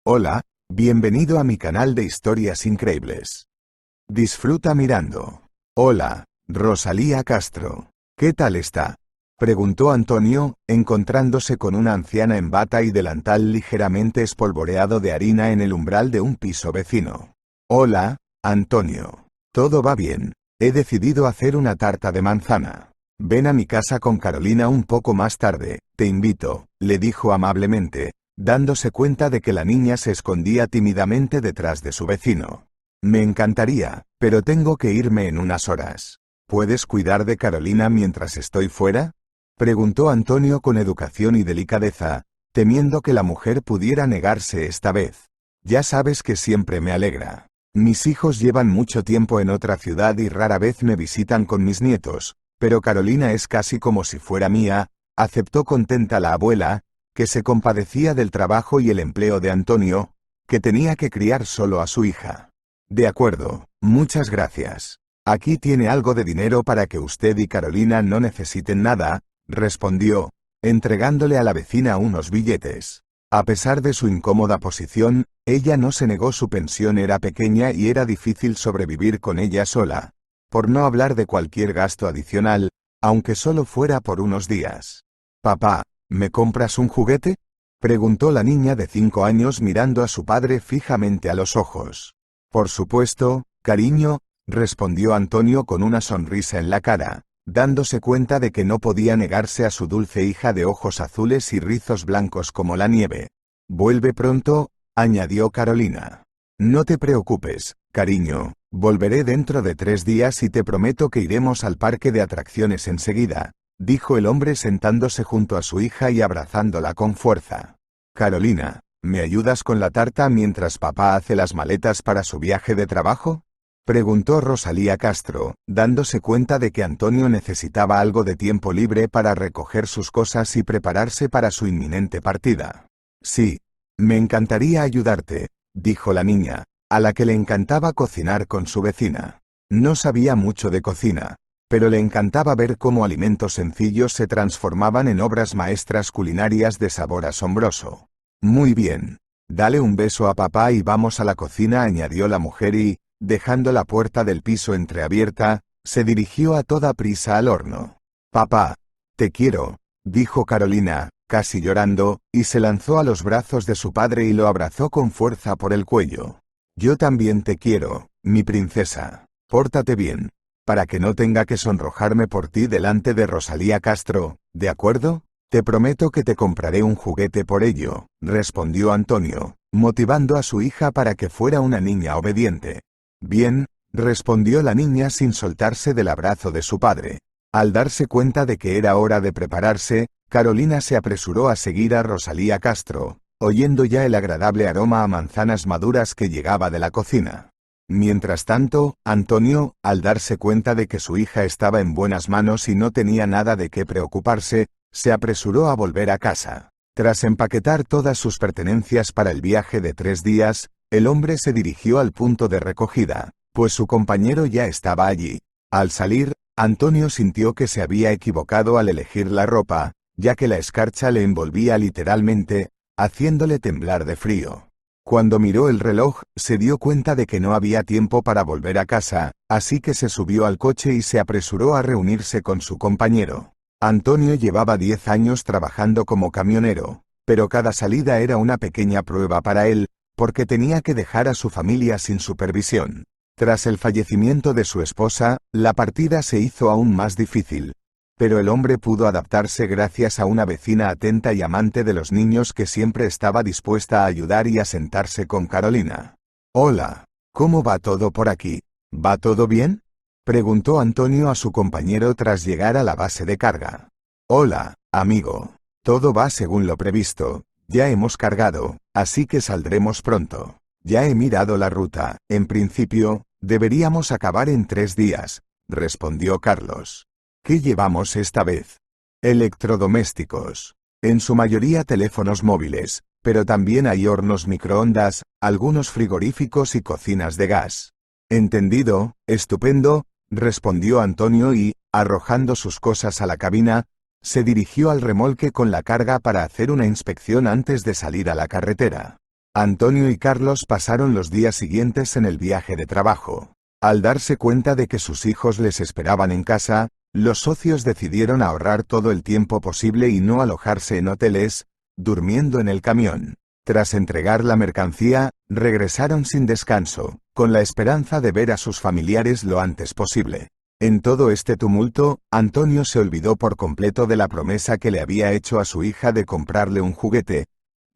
Hola, bienvenido a mi canal de historias increíbles. Disfruta mirando. Hola, Rosalía Castro. ¿Qué tal está? Preguntó Antonio, encontrándose con una anciana en bata y delantal ligeramente espolvoreado de harina en el umbral de un piso vecino. Hola, Antonio. Todo va bien. He decidido hacer una tarta de manzana. Ven a mi casa con Carolina un poco más tarde, te invito, le dijo amablemente, dándose cuenta de que la niña se escondía tímidamente detrás de su vecino. Me encantaría, pero tengo que irme en unas horas. ¿Puedes cuidar de Carolina mientras estoy fuera? Preguntó Antonio con educación y delicadeza, temiendo que la mujer pudiera negarse esta vez. Ya sabes que siempre me alegra. Mis hijos llevan mucho tiempo en otra ciudad y rara vez me visitan con mis nietos, pero Carolina es casi como si fuera mía, aceptó contenta la abuela, que se compadecía del trabajo y el empleo de Antonio, que tenía que criar solo a su hija. De acuerdo, muchas gracias. Aquí tiene algo de dinero para que usted y Carolina no necesiten nada, respondió, entregándole a la vecina unos billetes. A pesar de su incómoda posición, ella no se negó. Su pensión era pequeña y era difícil sobrevivir con ella sola, por no hablar de cualquier gasto adicional, aunque solo fuera por unos días. Papá, ¿me compras un juguete? Preguntó la niña de 5 años mirando a su padre fijamente a los ojos. Por supuesto, cariño, respondió Antonio con una sonrisa en la cara, dándose cuenta de que no podía negarse a su dulce hija de ojos azules y rizos blancos como la nieve. Vuelve pronto, añadió Carolina. No te preocupes, cariño, volveré dentro de 3 días y te prometo que iremos al parque de atracciones enseguida, dijo el hombre sentándose junto a su hija y abrazándola con fuerza. Carolina, ¿me ayudas con la tarta mientras papá hace las maletas para su viaje de trabajo? Preguntó Rosalía Castro, dándose cuenta de que Antonio necesitaba algo de tiempo libre para recoger sus cosas y prepararse para su inminente partida. Sí, me encantaría ayudarte, dijo la niña, a la que le encantaba cocinar con su vecina. No sabía mucho de cocina, pero le encantaba ver cómo alimentos sencillos se transformaban en obras maestras culinarias de sabor asombroso. Muy bien. Dale un beso a papá y vamos a la cocina, añadió la mujer y, dejando la puerta del piso entreabierta, se dirigió a toda prisa al horno. Papá, te quiero, dijo Carolina, casi llorando, y se lanzó a los brazos de su padre y lo abrazó con fuerza por el cuello. Yo también te quiero, mi princesa. Pórtate bien, para que no tenga que sonrojarme por ti delante de Rosalía Castro, ¿de acuerdo? Te prometo que te compraré un juguete por ello, respondió Antonio, motivando a su hija para que fuera una niña obediente. Bien, respondió la niña sin soltarse del abrazo de su padre. Al darse cuenta de que era hora de prepararse, Carolina se apresuró a seguir a Rosalía Castro, oyendo ya el agradable aroma a manzanas maduras que llegaba de la cocina. Mientras tanto, Antonio, al darse cuenta de que su hija estaba en buenas manos y no tenía nada de qué preocuparse, se apresuró a volver a casa. Tras empaquetar todas sus pertenencias para el viaje de 3 días, el hombre se dirigió al punto de recogida, pues su compañero ya estaba allí. Al salir, Antonio sintió que se había equivocado al elegir la ropa, ya que la escarcha le envolvía literalmente, haciéndole temblar de frío. Cuando miró el reloj, se dio cuenta de que no había tiempo para volver a casa, así que se subió al coche y se apresuró a reunirse con su compañero. Antonio llevaba 10 años trabajando como camionero, pero cada salida era una pequeña prueba para él, porque tenía que dejar a su familia sin supervisión. Tras el fallecimiento de su esposa, la partida se hizo aún más difícil. Pero el hombre pudo adaptarse gracias a una vecina atenta y amante de los niños que siempre estaba dispuesta a ayudar y a sentarse con Carolina. Hola, ¿cómo va todo por aquí? ¿Va todo bien? Preguntó Antonio a su compañero tras llegar a la base de carga. Hola, amigo. Todo va según lo previsto, ya hemos cargado, así que saldremos pronto. Ya he mirado la ruta, en principio, deberíamos acabar en 3 días, respondió Carlos. ¿Qué llevamos esta vez? Electrodomésticos. En su mayoría teléfonos móviles, pero también hay hornos microondas, algunos frigoríficos y cocinas de gas. Entendido, estupendo, respondió Antonio y, arrojando sus cosas a la cabina, se dirigió al remolque con la carga para hacer una inspección antes de salir a la carretera. Antonio y Carlos pasaron los días siguientes en el viaje de trabajo. Al darse cuenta de que sus hijos les esperaban en casa, los socios decidieron ahorrar todo el tiempo posible y no alojarse en hoteles, durmiendo en el camión. Tras entregar la mercancía, regresaron sin descanso, con la esperanza de ver a sus familiares lo antes posible. En todo este tumulto, Antonio se olvidó por completo de la promesa que le había hecho a su hija de comprarle un juguete,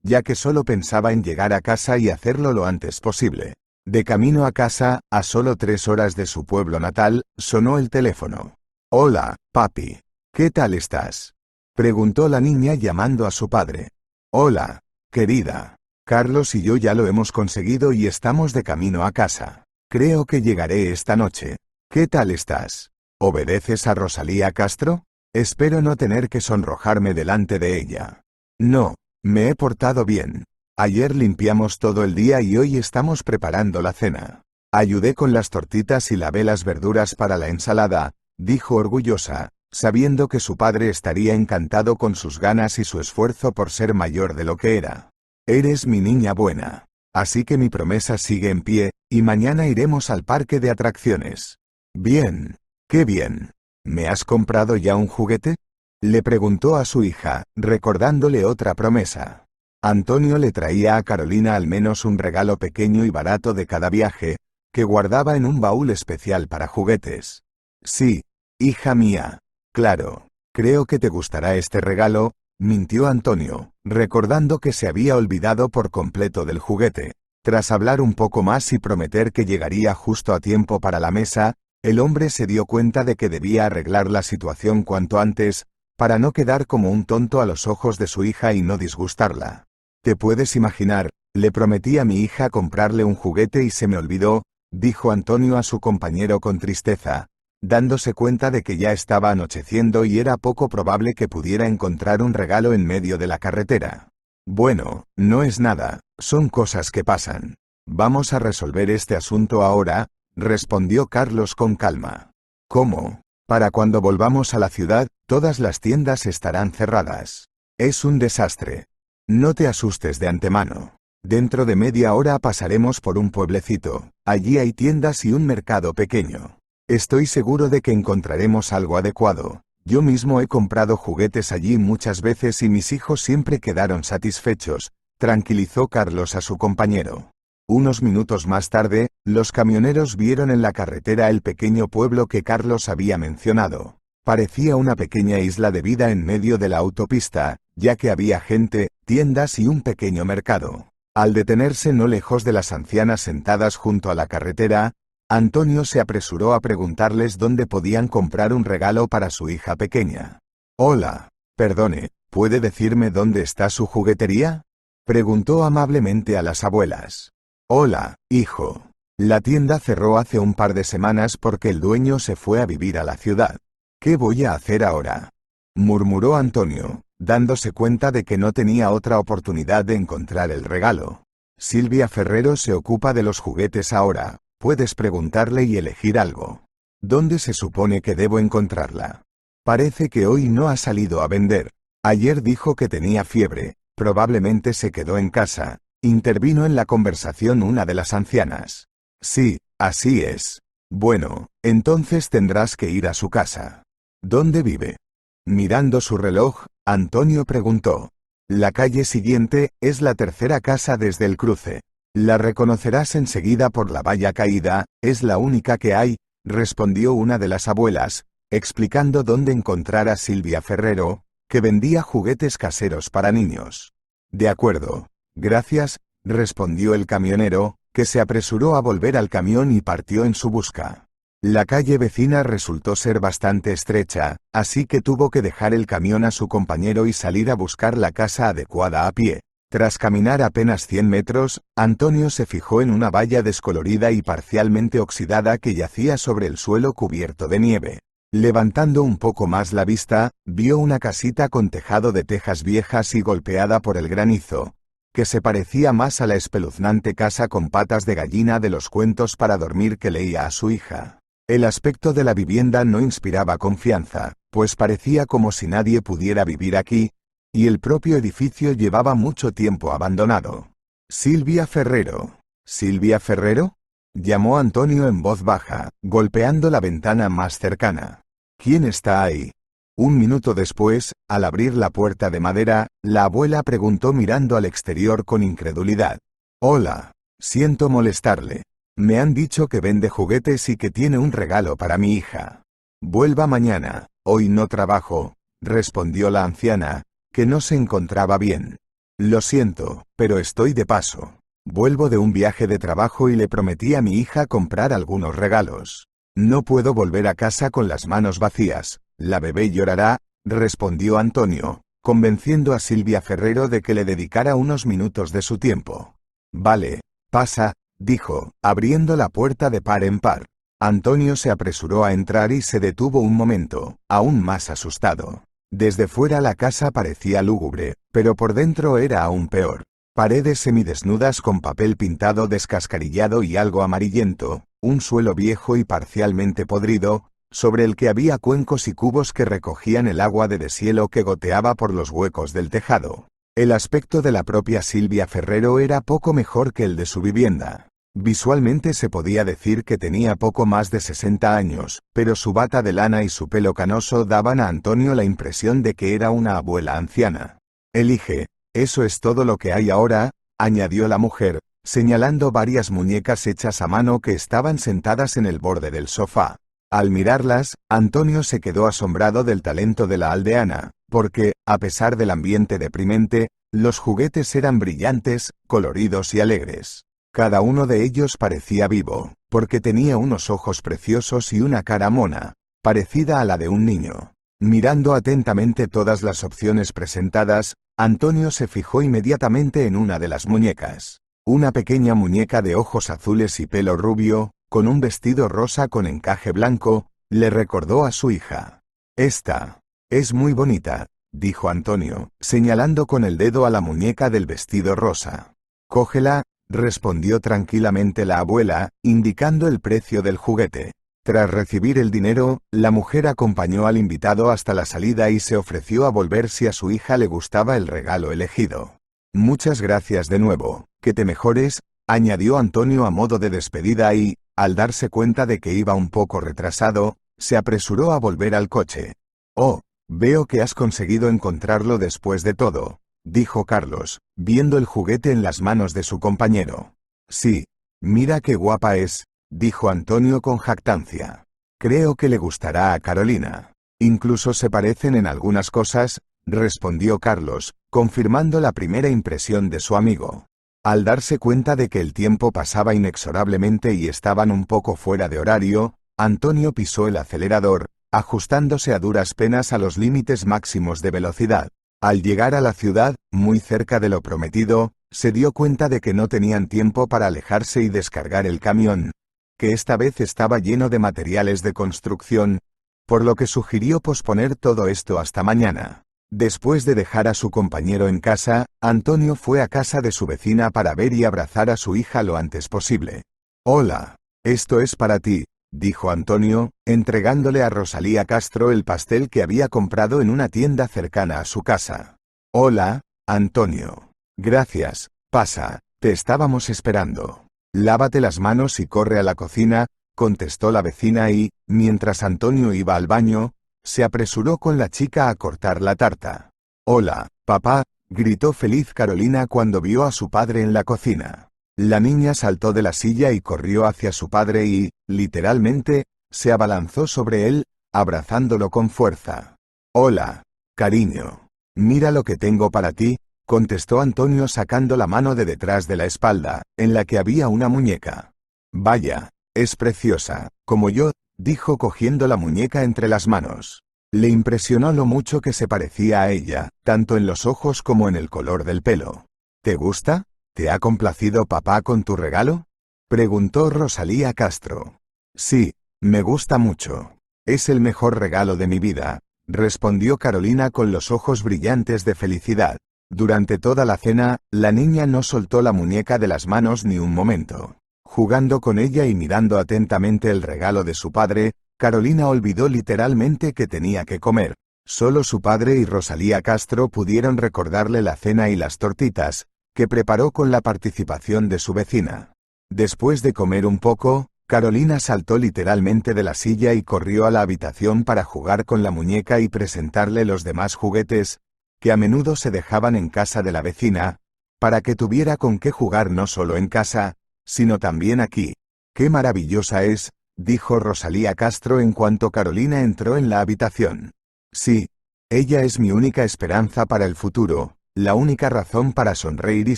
ya que solo pensaba en llegar a casa y hacerlo lo antes posible. De camino a casa, a solo 3 horas de su pueblo natal, sonó el teléfono. «Hola, papi. ¿Qué tal estás?», preguntó la niña llamando a su padre. «Hola, querida. Carlos y yo ya lo hemos conseguido y estamos de camino a casa. Creo que llegaré esta noche. ¿Qué tal estás? ¿Obedeces a Rosalía Castro? Espero no tener que sonrojarme delante de ella». «No, me he portado bien. Ayer limpiamos todo el día y hoy estamos preparando la cena. Ayudé con las tortitas y lavé las verduras para la ensalada», dijo orgullosa, sabiendo que su padre estaría encantado con sus ganas y su esfuerzo por ser mayor de lo que era. «Eres mi niña buena. Así que mi promesa sigue en pie, y mañana iremos al parque de atracciones». «Bien. Qué bien. ¿Me has comprado ya un juguete?», le preguntó a su hija, recordándole otra promesa. Antonio le traía a Carolina al menos un regalo pequeño y barato de cada viaje, que guardaba en un baúl especial para juguetes. «Sí, hija mía. Claro. Creo que te gustará este regalo», mintió Antonio, recordando que se había olvidado por completo del juguete. Tras hablar un poco más y prometer que llegaría justo a tiempo para la mesa, el hombre se dio cuenta de que debía arreglar la situación cuanto antes, para no quedar como un tonto a los ojos de su hija y no disgustarla. «Te puedes imaginar, le prometí a mi hija comprarle un juguete y se me olvidó», dijo Antonio a su compañero con tristeza, dándose cuenta de que ya estaba anocheciendo y era poco probable que pudiera encontrar un regalo en medio de la carretera. «Bueno, no es nada, son cosas que pasan. Vamos a resolver este asunto ahora», respondió Carlos con calma. «¿Cómo? Para cuando volvamos a la ciudad, todas las tiendas estarán cerradas. Es un desastre. No te asustes de antemano. Dentro de media hora pasaremos por un pueblecito. Allí hay tiendas y un mercado pequeño. Estoy seguro de que encontraremos algo adecuado. Yo mismo he comprado juguetes allí muchas veces y mis hijos siempre quedaron satisfechos», tranquilizó Carlos a su compañero. Unos minutos más tarde, los camioneros vieron en la carretera el pequeño pueblo que Carlos había mencionado. Parecía una pequeña isla de vida en medio de la autopista, ya que había gente, tiendas y un pequeño mercado. Al detenerse no lejos de las ancianas sentadas junto a la carretera, Antonio se apresuró a preguntarles dónde podían comprar un regalo para su hija pequeña. «Hola, perdone, ¿puede decirme dónde está su juguetería?», preguntó amablemente a las abuelas. «Hola, hijo. La tienda cerró hace un par de semanas porque el dueño se fue a vivir a la ciudad. ¿Qué voy a hacer ahora?», murmuró Antonio, dándose cuenta de que no tenía otra oportunidad de encontrar el regalo. «Silvia Ferrero se ocupa de los juguetes ahora. Puedes preguntarle y elegir algo». «¿Dónde se supone que debo encontrarla?». «Parece que hoy no ha salido a vender. Ayer dijo que tenía fiebre, probablemente se quedó en casa», intervino en la conversación una de las ancianas. «Sí, así es. Bueno, entonces tendrás que ir a su casa». «¿Dónde vive?». Mirando su reloj, Antonio preguntó. «La calle siguiente, es la tercera casa desde el cruce. La reconocerás enseguida por la valla caída, es la única que hay», respondió una de las abuelas, explicando dónde encontrar a Silvia Ferrero, que vendía juguetes caseros para niños. «De acuerdo. Gracias», respondió el camionero, que se apresuró a volver al camión y partió en su busca. La calle vecina resultó ser bastante estrecha, así que tuvo que dejar el camión a su compañero y salir a buscar la casa adecuada a pie. Tras caminar apenas 100 metros, Antonio se fijó en una valla descolorida y parcialmente oxidada que yacía sobre el suelo cubierto de nieve. Levantando un poco más la vista, vio una casita con tejado de tejas viejas y golpeada por el granizo, que se parecía más a la espeluznante casa con patas de gallina de los cuentos para dormir que leía a su hija. El aspecto de la vivienda no inspiraba confianza, pues parecía como si nadie pudiera vivir aquí, y el propio edificio llevaba mucho tiempo abandonado. Silvia Ferrero. ¿Silvia Ferrero? Llamó Antonio en voz baja, golpeando la ventana más cercana. ¿Quién está ahí? Un minuto después, al abrir la puerta de madera, la abuela preguntó mirando al exterior con incredulidad. Hola. Siento molestarle. Me han dicho que vende juguetes y que tiene un regalo para mi hija. Vuelva mañana, hoy no trabajo, respondió la anciana, que no se encontraba bien. Lo siento, pero estoy de paso. Vuelvo de un viaje de trabajo y le prometí a mi hija comprar algunos regalos. No puedo volver a casa con las manos vacías. La bebé llorará, respondió Antonio, convenciendo a Silvia Ferrero de que le dedicara unos minutos de su tiempo. Vale, pasa, dijo, abriendo la puerta de par en par. Antonio se apresuró a entrar y se detuvo un momento, aún más asustado. Desde fuera la casa parecía lúgubre, pero por dentro era aún peor. Paredes semidesnudas con papel pintado descascarillado y algo amarillento, un suelo viejo y parcialmente podrido, sobre el que había cuencos y cubos que recogían el agua de deshielo que goteaba por los huecos del tejado. El aspecto de la propia Silvia Ferrero era poco mejor que el de su vivienda. Visualmente se podía decir que tenía poco más de 60 años, pero su bata de lana y su pelo canoso daban a Antonio la impresión de que era una abuela anciana. Elige, eso es todo lo que hay ahora, añadió la mujer, señalando varias muñecas hechas a mano que estaban sentadas en el borde del sofá. Al mirarlas, Antonio se quedó asombrado del talento de la aldeana, porque, a pesar del ambiente deprimente, los juguetes eran brillantes, coloridos y alegres. Cada uno de ellos parecía vivo, porque tenía unos ojos preciosos y una cara mona, parecida a la de un niño. Mirando atentamente todas las opciones presentadas, Antonio se fijó inmediatamente en una de las muñecas. Una pequeña muñeca de ojos azules y pelo rubio, con un vestido rosa con encaje blanco, le recordó a su hija. Esta es muy bonita, dijo Antonio, señalando con el dedo a la muñeca del vestido rosa. Cógela, respondió tranquilamente la abuela, indicando el precio del juguete. Tras recibir el dinero, la mujer acompañó al invitado hasta la salida y se ofreció a volver si a su hija le gustaba el regalo elegido. Muchas gracias de nuevo, que te mejores, añadió Antonio a modo de despedida y, al darse cuenta de que iba un poco retrasado, se apresuró a volver al coche. Oh, veo que has conseguido encontrarlo después de todo, dijo Carlos, viendo el juguete en las manos de su compañero. Sí, mira qué guapa es, dijo Antonio con jactancia. Creo que le gustará a Carolina. Incluso se parecen en algunas cosas, respondió Carlos, confirmando la primera impresión de su amigo. Al darse cuenta de que el tiempo pasaba inexorablemente y estaban un poco fuera de horario, Antonio pisó el acelerador, ajustándose a duras penas a los límites máximos de velocidad. Al llegar a la ciudad, muy cerca de lo prometido, se dio cuenta de que no tenían tiempo para alejarse y descargar el camión, que esta vez estaba lleno de materiales de construcción, por lo que sugirió posponer todo esto hasta mañana. Después de dejar a su compañero en casa, Antonio fue a casa de su vecina para ver y abrazar a su hija lo antes posible. Hola, esto es para ti, dijo Antonio, entregándole a Rosalía Castro el pastel que había comprado en una tienda cercana a su casa. Hola, Antonio. Gracias, pasa, te estábamos esperando. Lávate las manos y corre a la cocina, contestó la vecina y, mientras Antonio iba al baño, se apresuró con la chica a cortar la tarta. Hola, papá, gritó feliz Carolina cuando vio a su padre en la cocina. La niña saltó de la silla y corrió hacia su padre y, literalmente, se abalanzó sobre él, abrazándolo con fuerza. Hola, cariño. Mira lo que tengo para ti, contestó Antonio sacando la mano de detrás de la espalda, en la que había una muñeca. Vaya, es preciosa, como yo, dijo cogiendo la muñeca entre las manos. Le impresionó lo mucho que se parecía a ella, tanto en los ojos como en el color del pelo. ¿Te gusta? ¿Te ha complacido papá con tu regalo? Preguntó Rosalía Castro. Sí, me gusta mucho. Es el mejor regalo de mi vida, respondió Carolina con los ojos brillantes de felicidad. Durante toda la cena, la niña no soltó la muñeca de las manos ni un momento. Jugando con ella y mirando atentamente el regalo de su padre, Carolina olvidó literalmente que tenía que comer. Solo su padre y Rosalía Castro pudieron recordarle la cena y las tortitas, que preparó con la participación de su vecina. Después de comer un poco, Carolina saltó literalmente de la silla y corrió a la habitación para jugar con la muñeca y presentarle los demás juguetes, que a menudo se dejaban en casa de la vecina, para que tuviera con qué jugar no solo en casa, sino también aquí. ¡Qué maravillosa es!, dijo Rosalía Castro en cuanto Carolina entró en la habitación. Sí, ella es mi única esperanza para el futuro, la única razón para sonreír y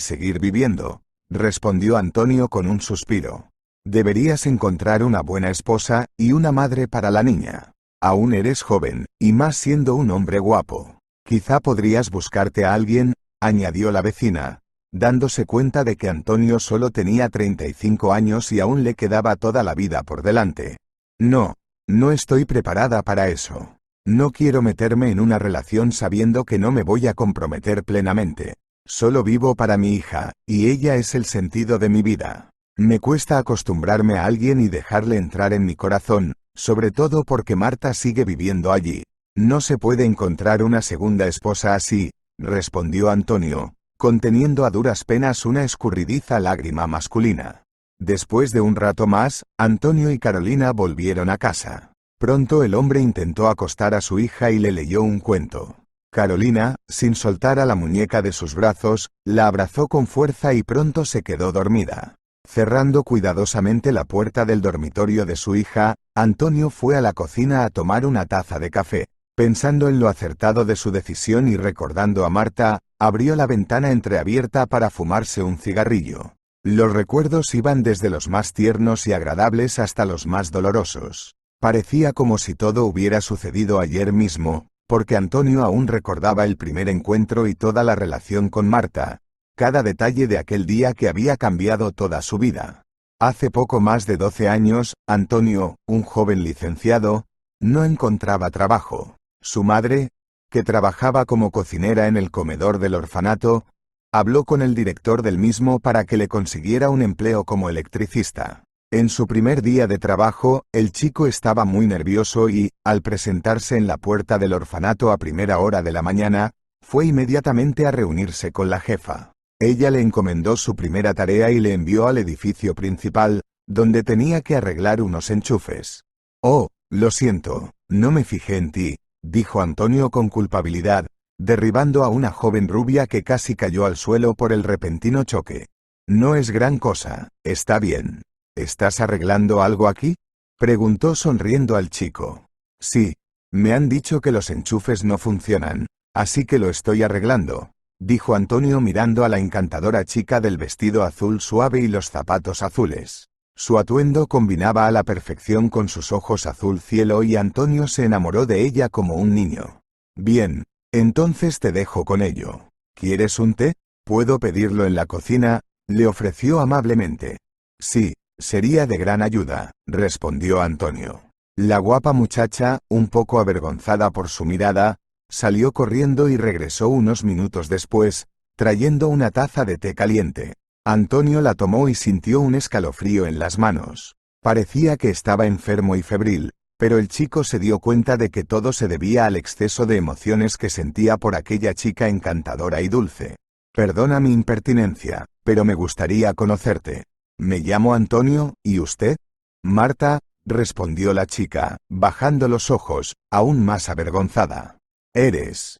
seguir viviendo, respondió Antonio con un suspiro. Deberías encontrar una buena esposa y una madre para la niña. Aún eres joven, y más siendo un hombre guapo. Quizá podrías buscarte a alguien, añadió la vecina, dándose cuenta de que Antonio solo tenía 35 años y aún le quedaba toda la vida por delante. No, no estoy preparada para eso. No quiero meterme en una relación sabiendo que no me voy a comprometer plenamente. Solo vivo para mi hija, y ella es el sentido de mi vida. Me cuesta acostumbrarme a alguien y dejarle entrar en mi corazón, sobre todo porque Marta sigue viviendo allí. No se puede encontrar una segunda esposa así, respondió Antonio, conteniendo a duras penas una escurridiza lágrima masculina. Después de un rato más, Antonio y Carolina volvieron a casa. Pronto el hombre intentó acostar a su hija y le leyó un cuento. Carolina, sin soltar a la muñeca de sus brazos, la abrazó con fuerza y pronto se quedó dormida. Cerrando cuidadosamente la puerta del dormitorio de su hija, Antonio fue a la cocina a tomar una taza de café. Pensando en lo acertado de su decisión y recordando a Marta, abrió la ventana entreabierta para fumarse un cigarrillo. Los recuerdos iban desde los más tiernos y agradables hasta los más dolorosos. Parecía como si todo hubiera sucedido ayer mismo, porque Antonio aún recordaba el primer encuentro y toda la relación con Marta, cada detalle de aquel día que había cambiado toda su vida. Hace poco más de 12 años, Antonio, un joven licenciado, no encontraba trabajo. Su madre, que trabajaba como cocinera en el comedor del orfanato, habló con el director del mismo para que le consiguiera un empleo como electricista. En su primer día de trabajo, el chico estaba muy nervioso y, al presentarse en la puerta del orfanato a primera hora de la mañana, fue inmediatamente a reunirse con la jefa. Ella le encomendó su primera tarea y le envió al edificio principal, donde tenía que arreglar unos enchufes. «Oh, lo siento, no me fijé en ti», dijo Antonio con culpabilidad, derribando a una joven rubia que casi cayó al suelo por el repentino choque. «No es gran cosa, está bien. ¿Estás arreglando algo aquí?», preguntó sonriendo al chico. «Sí, me han dicho que los enchufes no funcionan, así que lo estoy arreglando», dijo Antonio mirando a la encantadora chica del vestido azul suave y los zapatos azules. Su atuendo combinaba a la perfección con sus ojos azul cielo y Antonio se enamoró de ella como un niño. «Bien, entonces te dejo con ello. ¿Quieres un té? ¿Puedo pedirlo en la cocina?», le ofreció amablemente. «Sí, sería de gran ayuda», respondió Antonio. La guapa muchacha, un poco avergonzada por su mirada, salió corriendo y regresó unos minutos después, trayendo una taza de té caliente. Antonio la tomó y sintió un escalofrío en las manos. Parecía que estaba enfermo y febril, pero el chico se dio cuenta de que todo se debía al exceso de emociones que sentía por aquella chica encantadora y dulce. «Perdona mi impertinencia, pero me gustaría conocerte. Me llamo Antonio, ¿y usted?». «Marta», respondió la chica, bajando los ojos, aún más avergonzada. Eres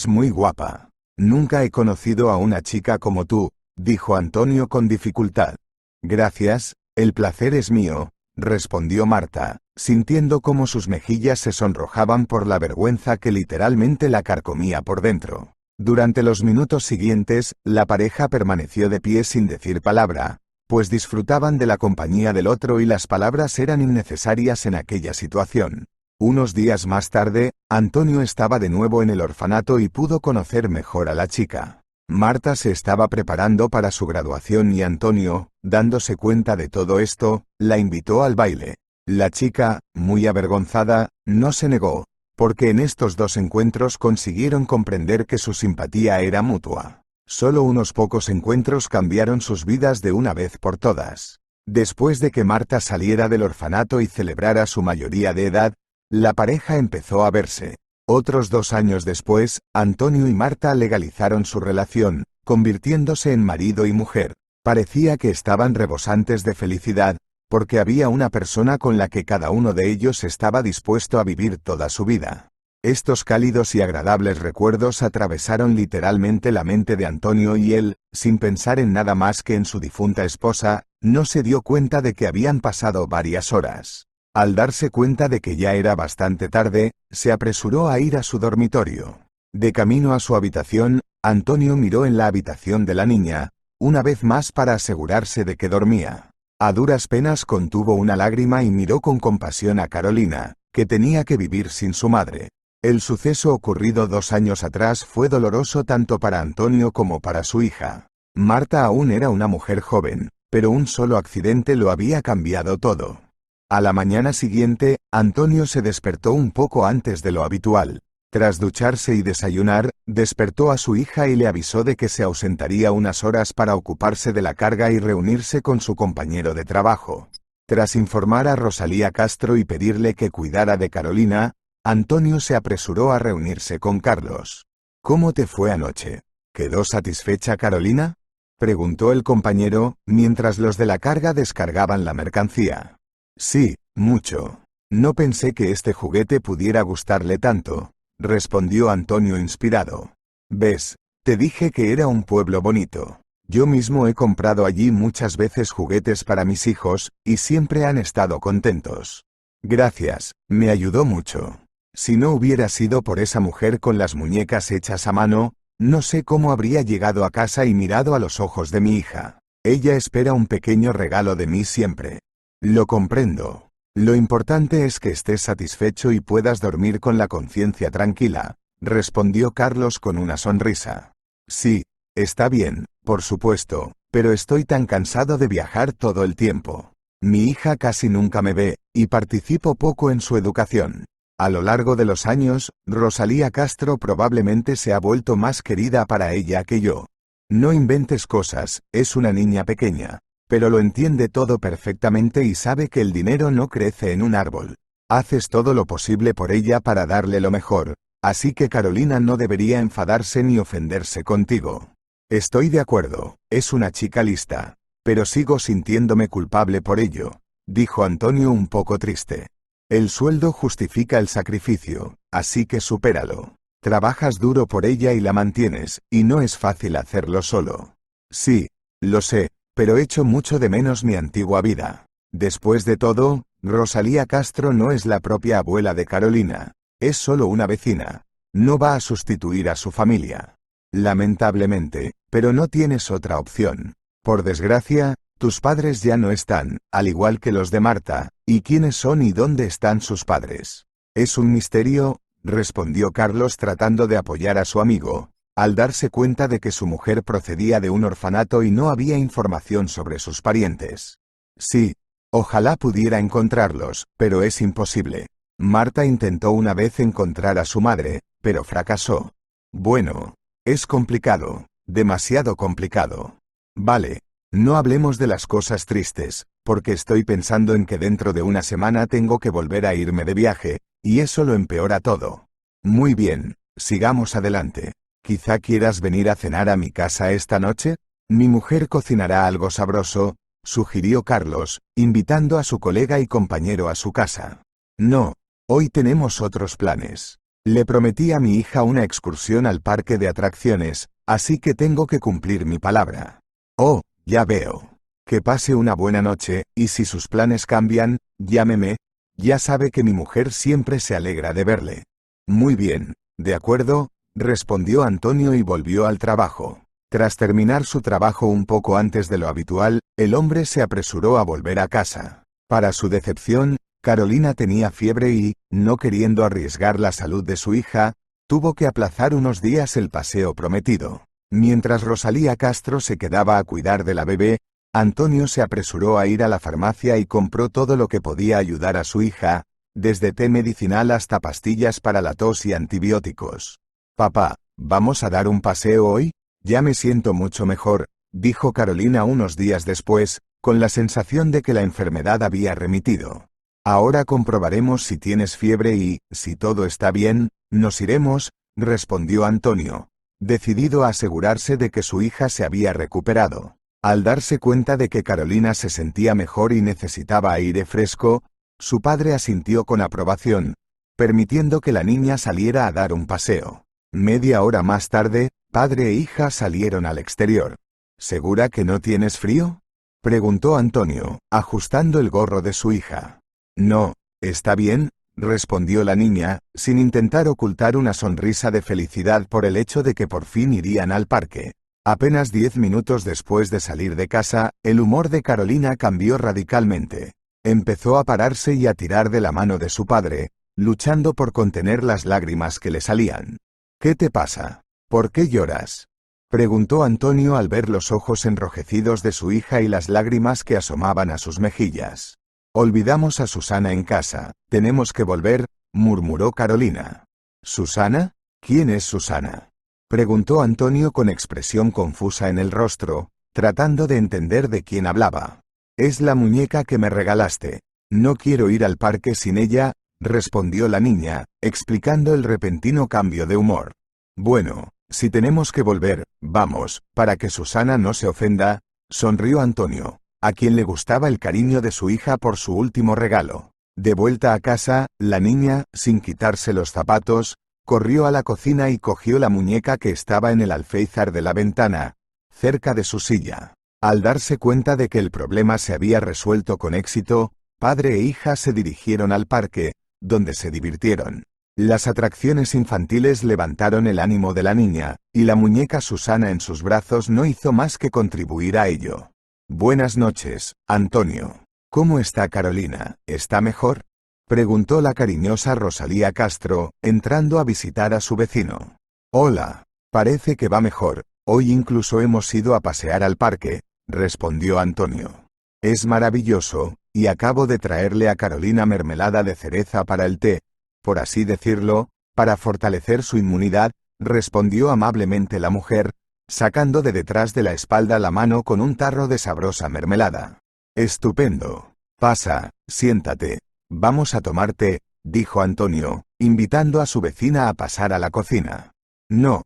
muy guapa. Nunca he conocido a una chica como tú», dijo Antonio con dificultad. «Gracias, el placer es mío», respondió Marta, sintiendo cómo sus mejillas se sonrojaban por la vergüenza que literalmente la carcomía por dentro. Durante los minutos siguientes, la pareja permaneció de pie sin decir palabra, pues disfrutaban de la compañía del otro y las palabras eran innecesarias en aquella situación. Unos días más tarde, Antonio estaba de nuevo en el orfanato y pudo conocer mejor a la chica. Marta se estaba preparando para su graduación y Antonio, dándose cuenta de todo esto, la invitó al baile. La chica, muy avergonzada, no se negó, porque en estos dos encuentros consiguieron comprender que su simpatía era mutua. Solo unos pocos encuentros cambiaron sus vidas de una vez por todas. Después de que Marta saliera del orfanato y celebrara su mayoría de edad, la pareja empezó a verse. Otros 2 años después, Antonio y Marta legalizaron su relación, convirtiéndose en marido y mujer. Parecía que estaban rebosantes de felicidad, porque había una persona con la que cada uno de ellos estaba dispuesto a vivir toda su vida. Estos cálidos y agradables recuerdos atravesaron literalmente la mente de Antonio y él, sin pensar en nada más que en su difunta esposa, no se dio cuenta de que habían pasado varias horas. Al darse cuenta de que ya era bastante tarde, se apresuró a ir a su dormitorio. De camino a su habitación, Antonio miró en la habitación de la niña, una vez más para asegurarse de que dormía. A duras penas contuvo una lágrima y miró con compasión a Carolina, que tenía que vivir sin su madre. El suceso ocurrido 2 años atrás fue doloroso tanto para Antonio como para su hija. Marta aún era una mujer joven, pero un solo accidente lo había cambiado todo. A la mañana siguiente, Antonio se despertó un poco antes de lo habitual. Tras ducharse y desayunar, despertó a su hija y le avisó de que se ausentaría unas horas para ocuparse de la carga y reunirse con su compañero de trabajo. Tras informar a Rosalía Castro y pedirle que cuidara de Carolina, Antonio se apresuró a reunirse con Carlos. ¿Cómo te fue anoche? ¿Quedó satisfecha Carolina?, preguntó el compañero, mientras los de la carga descargaban la mercancía. Sí, mucho. No pensé que este juguete pudiera gustarle tanto, respondió Antonio inspirado. Ves, te dije que era un pueblo bonito. Yo mismo he comprado allí muchas veces juguetes para mis hijos, y siempre han estado contentos. Gracias, me ayudó mucho. Si no hubiera sido por esa mujer con las muñecas hechas a mano, no sé cómo habría llegado a casa y mirado a los ojos de mi hija. Ella espera un pequeño regalo de mí siempre. Lo comprendo. Lo importante es que estés satisfecho y puedas dormir con la conciencia tranquila, respondió Carlos con una sonrisa. Sí, está bien, por supuesto, pero estoy tan cansado de viajar todo el tiempo. Mi hija casi nunca me ve, y participo poco en su educación. A lo largo de los años, Rosalía Castro probablemente se ha vuelto más querida para ella que yo. No inventes cosas, es una niña pequeña, pero lo entiende todo perfectamente y sabe que el dinero no crece en un árbol. Haces todo lo posible por ella para darle lo mejor, así que Carolina no debería enfadarse ni ofenderse contigo. Estoy de acuerdo, es una chica lista, pero sigo sintiéndome culpable por ello, dijo Antonio un poco triste. El sueldo justifica el sacrificio, así que supéralo. Trabajas duro por ella y la mantienes, y no es fácil hacerlo solo. Sí, lo sé, pero echo mucho de menos mi antigua vida. Después de todo, Rosalía Castro no es la propia abuela de Carolina, es solo una vecina. No va a sustituir a su familia. Lamentablemente, pero no tienes otra opción. Por desgracia, tus padres ya no están, al igual que los de Marta. ¿Y quiénes son y dónde están sus padres? Es un misterio, respondió Carlos tratando de apoyar a su amigo, al darse cuenta de que su mujer procedía de un orfanato y no había información sobre sus parientes. Sí, ojalá pudiera encontrarlos, pero es imposible. Marta intentó una vez encontrar a su madre, pero fracasó. Bueno, es complicado, demasiado complicado. Vale. No hablemos de las cosas tristes, porque estoy pensando en que dentro de una semana tengo que volver a irme de viaje, y eso lo empeora todo. Muy bien, sigamos adelante. ¿Quizá quieras venir a cenar a mi casa esta noche? Mi mujer cocinará algo sabroso, sugirió Carlos, invitando a su colega y compañero a su casa. No, hoy tenemos otros planes. Le prometí a mi hija una excursión al parque de atracciones, así que tengo que cumplir mi palabra. Oh, ya veo. Que pase una buena noche, y si sus planes cambian, llámeme. Ya sabe que mi mujer siempre se alegra de verle. Muy bien, de acuerdo, respondió Antonio y volvió al trabajo. Tras terminar su trabajo un poco antes de lo habitual, el hombre se apresuró a volver a casa. Para su decepción, Carolina tenía fiebre y, no queriendo arriesgar la salud de su hija, tuvo que aplazar unos días el paseo prometido. Mientras Rosalía Castro se quedaba a cuidar de la bebé, Antonio se apresuró a ir a la farmacia y compró todo lo que podía ayudar a su hija, desde té medicinal hasta pastillas para la tos y antibióticos. Papá, ¿vamos a dar un paseo hoy? Ya me siento mucho mejor, dijo Carolina unos días después, con la sensación de que la enfermedad había remitido. Ahora comprobaremos si tienes fiebre y, si todo está bien, nos iremos, respondió Antonio. decidido a asegurarse de que su hija se había recuperado. Al darse cuenta de que Carolina se sentía mejor y necesitaba aire fresco, su padre asintió con aprobación, permitiendo que la niña saliera a dar un paseo. Media hora más tarde, padre e hija salieron al exterior. ¿Segura que no tienes frío?, preguntó Antonio, ajustando el gorro de su hija. No, está bien, respondió la niña, sin intentar ocultar una sonrisa de felicidad por el hecho de que por fin irían al parque. Apenas 10 minutos después de salir de casa, el humor de Carolina cambió radicalmente. Empezó a pararse y a tirar de la mano de su padre, luchando por contener las lágrimas que le salían. ¿Qué te pasa? ¿Por qué lloras?, preguntó Antonio al ver los ojos enrojecidos de su hija y las lágrimas que asomaban a sus mejillas. Olvidamos a Susana en casa, tenemos que volver, murmuró Carolina. ¿Susana? ¿Quién es Susana?, preguntó Antonio con expresión confusa en el rostro, tratando de entender de quién hablaba. Es la muñeca que me regalaste. No quiero ir al parque sin ella, respondió la niña, explicando el repentino cambio de humor. Bueno, si tenemos que volver, vamos, para que Susana no se ofenda, sonrió Antonio, a quien le gustaba el cariño de su hija por su último regalo. De vuelta a casa, la niña, sin quitarse los zapatos, corrió a la cocina y cogió la muñeca que estaba en el alféizar de la ventana, cerca de su silla. Al darse cuenta de que el problema se había resuelto con éxito, padre e hija se dirigieron al parque, donde se divirtieron. Las atracciones infantiles levantaron el ánimo de la niña, y la muñeca Susana en sus brazos no hizo más que contribuir a ello. Buenas noches, Antonio. ¿Cómo está Carolina? ¿Está mejor?, preguntó la cariñosa Rosalía Castro, entrando a visitar a su vecino. Hola, parece que va mejor, hoy incluso hemos ido a pasear al parque, respondió Antonio. Es maravilloso, y acabo de traerle a Carolina mermelada de cereza para el té, por así decirlo, para fortalecer su inmunidad, respondió amablemente la mujer, sacando de detrás de la espalda la mano con un tarro de sabrosa mermelada. Estupendo. Pasa, siéntate. Vamos a tomar té, dijo Antonio, invitando a su vecina a pasar a la cocina. No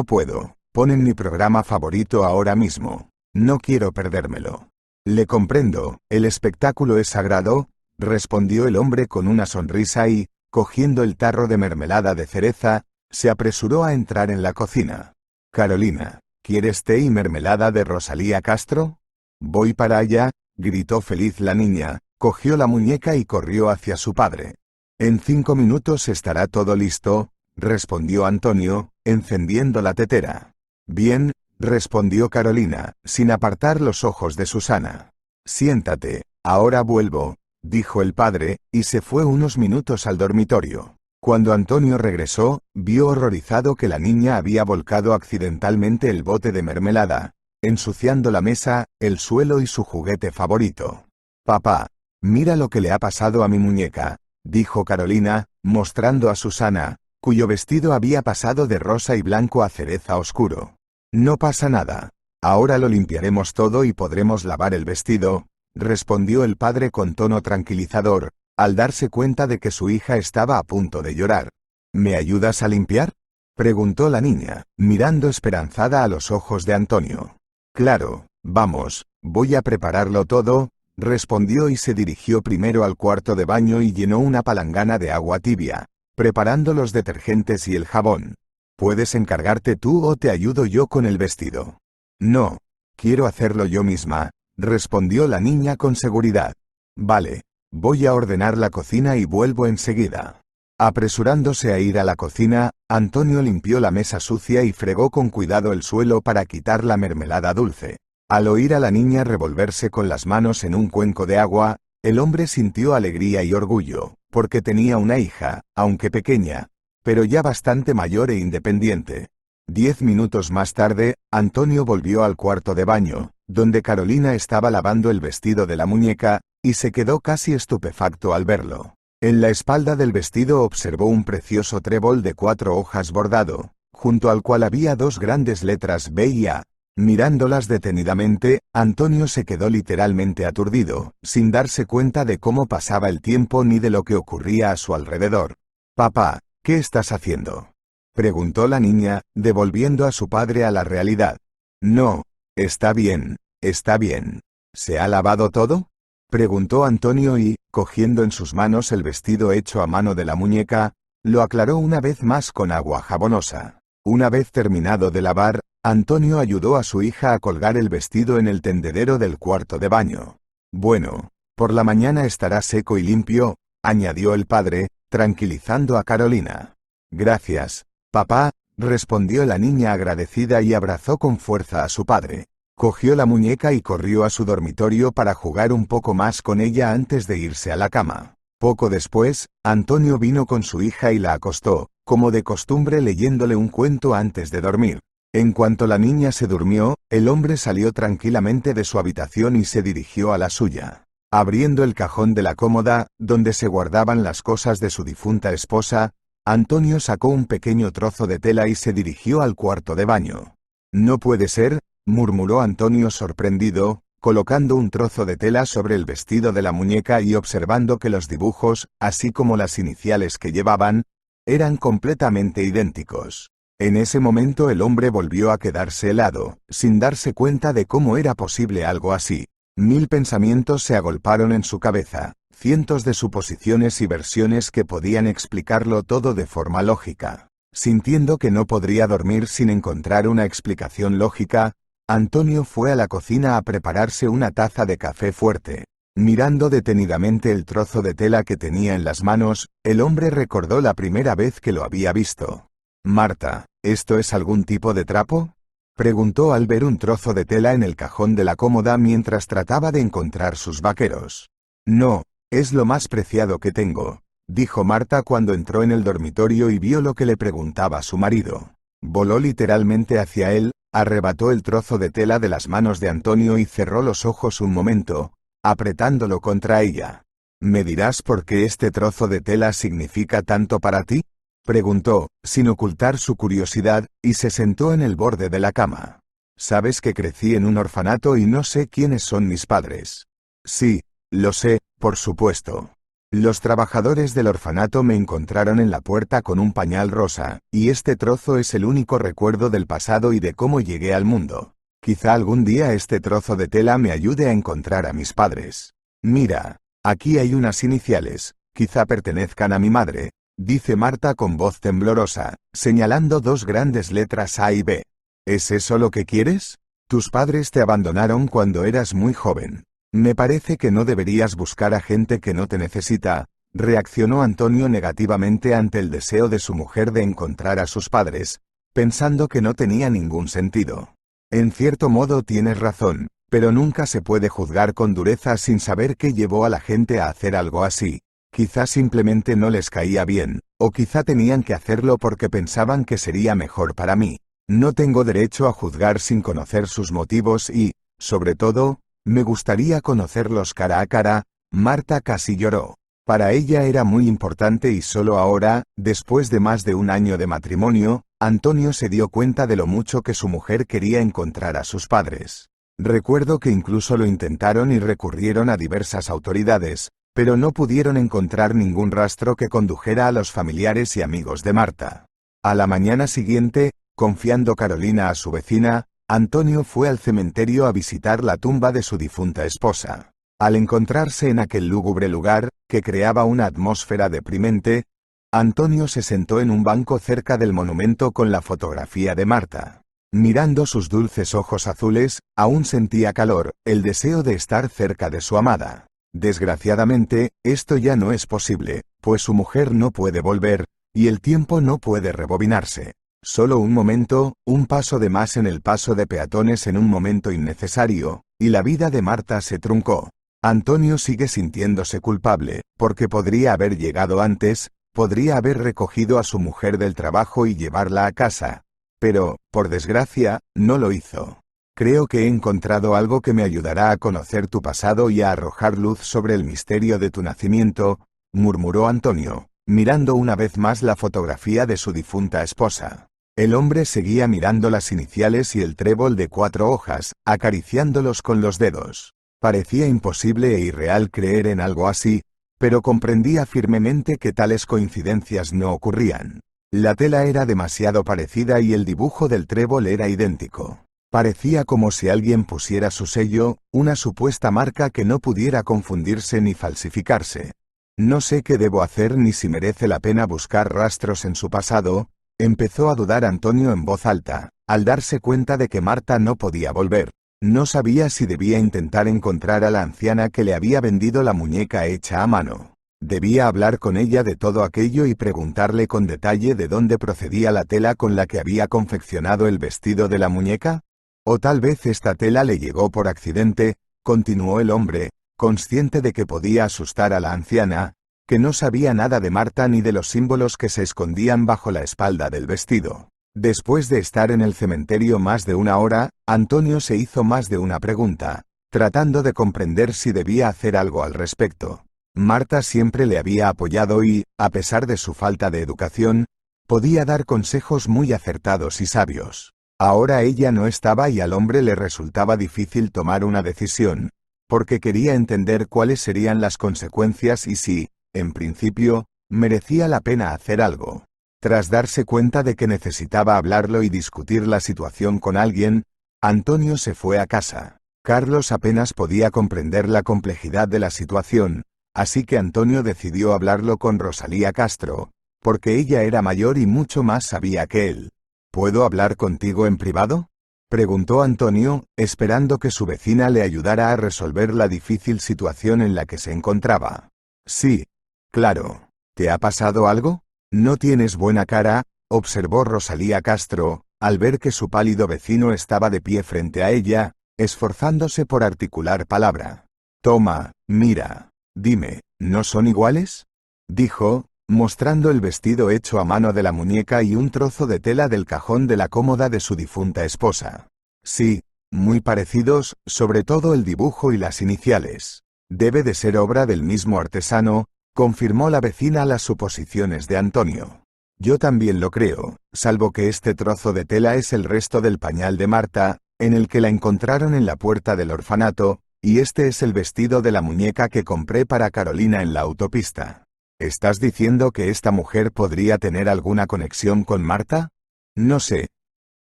puedo. Ponen mi programa favorito ahora mismo. No quiero perdérmelo. Le comprendo, el espectáculo es sagrado, respondió el hombre con una sonrisa y, cogiendo el tarro de mermelada de cereza, se apresuró a entrar en la cocina. Carolina, ¿quieres té y mermelada de Rosalía Castro? Voy para allá, gritó feliz la niña, cogió la muñeca y corrió hacia su padre. En 5 minutos estará todo listo, respondió Antonio, encendiendo la tetera. Bien, respondió Carolina, sin apartar los ojos de Susana. Siéntate, ahora vuelvo, dijo el padre, y se fue unos minutos al dormitorio. Cuando Antonio regresó, vio horrorizado que la niña había volcado accidentalmente el bote de mermelada, ensuciando la mesa, el suelo y su juguete favorito. Papá, mira lo que le ha pasado a mi muñeca, dijo Carolina, mostrando a Susana, cuyo vestido había pasado de rosa y blanco a cereza oscuro. No pasa nada. Ahora lo limpiaremos todo y podremos lavar el vestido, respondió el padre con tono tranquilizador, al darse cuenta de que su hija estaba a punto de llorar. ¿Me ayudas a limpiar?, preguntó la niña, mirando esperanzada a los ojos de Antonio. Claro, vamos, voy a prepararlo todo, respondió y se dirigió primero al cuarto de baño y llenó una palangana de agua tibia, preparando los detergentes y el jabón. ¿Puedes encargarte tú o te ayudo yo con el vestido? No, quiero hacerlo yo misma, respondió la niña con seguridad. Vale, voy a ordenar la cocina y vuelvo enseguida. Apresurándose a ir a la cocina, Antonio limpió la mesa sucia y fregó con cuidado el suelo para quitar la mermelada dulce. Al oír a la niña revolverse con las manos en un cuenco de agua, el hombre sintió alegría y orgullo, porque tenía una hija, aunque pequeña, pero ya bastante mayor e independiente. 10 minutos más tarde, Antonio volvió al cuarto de baño, donde Carolina estaba lavando el vestido de la muñeca, y se quedó casi estupefacto al verlo. En la espalda del vestido observó un precioso trébol de 4 hojas bordado, junto al cual había 2 grandes letras B y A. Mirándolas detenidamente, Antonio se quedó literalmente aturdido, sin darse cuenta de cómo pasaba el tiempo ni de lo que ocurría a su alrededor. Papá, ¿qué estás haciendo? preguntó la niña, devolviendo a su padre a la realidad. No, está bien, está bien. ¿Se ha lavado todo? Preguntó Antonio y, cogiendo en sus manos el vestido hecho a mano de la muñeca, lo aclaró una vez más con agua jabonosa. Una vez terminado de lavar, Antonio ayudó a su hija a colgar el vestido en el tendedero del cuarto de baño. Bueno, por la mañana estará seco y limpio, añadió el padre, tranquilizando a Carolina. Gracias, papá, respondió la niña agradecida y abrazó con fuerza a su padre. Cogió la muñeca y corrió a su dormitorio para jugar un poco más con ella antes de irse a la cama. Poco después, Antonio vino con su hija y la acostó, como de costumbre leyéndole un cuento antes de dormir. En cuanto la niña se durmió, el hombre salió tranquilamente de su habitación y se dirigió a la suya. Abriendo el cajón de la cómoda, donde se guardaban las cosas de su difunta esposa, Antonio sacó un pequeño trozo de tela y se dirigió al cuarto de baño. No puede ser, murmuró Antonio sorprendido, colocando un trozo de tela sobre el vestido de la muñeca y observando que los dibujos, así como las iniciales que llevaban, eran completamente idénticos. En ese momento el hombre volvió a quedarse helado, sin darse cuenta de cómo era posible algo así. 1000 pensamientos se agolparon en su cabeza, cientos de suposiciones y versiones que podían explicarlo todo de forma lógica. Sintiendo que no podría dormir sin encontrar una explicación lógica, Antonio fue a la cocina a prepararse una taza de café fuerte. Mirando detenidamente el trozo de tela que tenía en las manos, el hombre recordó la primera vez que lo había visto. Marta, ¿esto es algún tipo de trapo?, preguntó al ver un trozo de tela en el cajón de la cómoda mientras trataba de encontrar sus vaqueros. No, es lo más preciado que tengo, dijo Marta cuando entró en el dormitorio y vio lo que le preguntaba su marido. Voló literalmente hacia él, arrebató el trozo de tela de las manos de Antonio y cerró los ojos un momento, apretándolo contra ella. ¿Me dirás por qué este trozo de tela significa tanto para ti?, preguntó, sin ocultar su curiosidad, y se sentó en el borde de la cama. Sabes que crecí en un orfanato y no sé quiénes son mis padres. Sí, lo sé, por supuesto. Los trabajadores del orfanato me encontraron en la puerta con un pañal rosa, y este trozo es el único recuerdo del pasado y de cómo llegué al mundo. Quizá algún día este trozo de tela me ayude a encontrar a mis padres. Mira, aquí hay unas iniciales, quizá pertenezcan a mi madre, dice Marta con voz temblorosa, señalando dos grandes letras A y B. ¿Es eso lo que quieres? Tus padres te abandonaron cuando eras muy joven. Me parece que no deberías buscar a gente que no te necesita, reaccionó Antonio negativamente ante el deseo de su mujer de encontrar a sus padres, pensando que no tenía ningún sentido. En cierto modo tienes razón, pero nunca se puede juzgar con dureza sin saber qué llevó a la gente a hacer algo así. Quizá simplemente no les caía bien, o quizá tenían que hacerlo porque pensaban que sería mejor para mí. No tengo derecho a juzgar sin conocer sus motivos y, sobre todo, me gustaría conocerlos cara a cara. Marta casi lloró. Para ella era muy importante y solo ahora, después de más de un año de matrimonio, Antonio se dio cuenta de lo mucho que su mujer quería encontrar a sus padres. Recuerdo que incluso lo intentaron y recurrieron a diversas autoridades, pero no pudieron encontrar ningún rastro que condujera a los familiares y amigos de Marta. A la mañana siguiente, confiando Carolina a su vecina, Antonio fue al cementerio a visitar la tumba de su difunta esposa. Al encontrarse en aquel lúgubre lugar, que creaba una atmósfera deprimente, Antonio se sentó en un banco cerca del monumento con la fotografía de Marta. Mirando sus dulces ojos azules, aún sentía calor, el deseo de estar cerca de su amada. Desgraciadamente, esto ya no es posible, pues su mujer no puede volver, y el tiempo no puede rebobinarse. Solo un momento, un paso de más en el paso de peatones en un momento innecesario, y la vida de Marta se truncó. Antonio sigue sintiéndose culpable, porque podría haber llegado antes, podría haber recogido a su mujer del trabajo y llevarla a casa. Pero, por desgracia, no lo hizo. Creo que he encontrado algo que me ayudará a conocer tu pasado y a arrojar luz sobre el misterio de tu nacimiento, murmuró Antonio, mirando una vez más la fotografía de su difunta esposa. El hombre seguía mirando las iniciales y el trébol de 4 hojas, acariciándolos con los dedos. Parecía imposible e irreal creer en algo así, pero comprendía firmemente que tales coincidencias no ocurrían. La tela era demasiado parecida y el dibujo del trébol era idéntico. Parecía como si alguien pusiera su sello, una supuesta marca que no pudiera confundirse ni falsificarse. No sé qué debo hacer ni si merece la pena buscar rastros en su pasado, empezó a dudar Antonio en voz alta, al darse cuenta de que Marta no podía volver. No sabía si debía intentar encontrar a la anciana que le había vendido la muñeca hecha a mano. Debía hablar con ella de todo aquello y preguntarle con detalle de dónde procedía la tela con la que había confeccionado el vestido de la muñeca. O tal vez esta tela le llegó por accidente, continuó el hombre, consciente de que podía asustar a la anciana, que no sabía nada de Marta ni de los símbolos que se escondían bajo la espalda del vestido. Después de estar en el cementerio más de una hora, Antonio se hizo más de una pregunta, tratando de comprender si debía hacer algo al respecto. Marta siempre le había apoyado y, a pesar de su falta de educación, podía dar consejos muy acertados y sabios. Ahora ella no estaba y al hombre le resultaba difícil tomar una decisión, porque quería entender cuáles serían las consecuencias y si, en principio, merecía la pena hacer algo. Tras darse cuenta de que necesitaba hablarlo y discutir la situación con alguien, Antonio se fue a casa. Carlos apenas podía comprender la complejidad de la situación, así que Antonio decidió hablarlo con Rosalía Castro, porque ella era mayor y mucho más sabía que él. ¿Puedo hablar contigo en privado?, preguntó Antonio, esperando que su vecina le ayudara a resolver la difícil situación en la que se encontraba. Sí, claro. ¿Te ha pasado algo? No tienes buena cara, observó Rosalía Castro, al ver que su pálido vecino estaba de pie frente a ella, esforzándose por articular palabra. Toma, mira, dime, ¿no son iguales?, dijo, mostrando el vestido hecho a mano de la muñeca y un trozo de tela del cajón de la cómoda de su difunta esposa. Sí, muy parecidos, sobre todo el dibujo y las iniciales. Debe de ser obra del mismo artesano, confirmó la vecina las suposiciones de Antonio. Yo también lo creo, salvo que este trozo de tela es el resto del pañal de Marta, en el que la encontraron en la puerta del orfanato, y este es el vestido de la muñeca que compré para Carolina en la autopista. ¿Estás diciendo que esta mujer podría tener alguna conexión con Marta? No sé.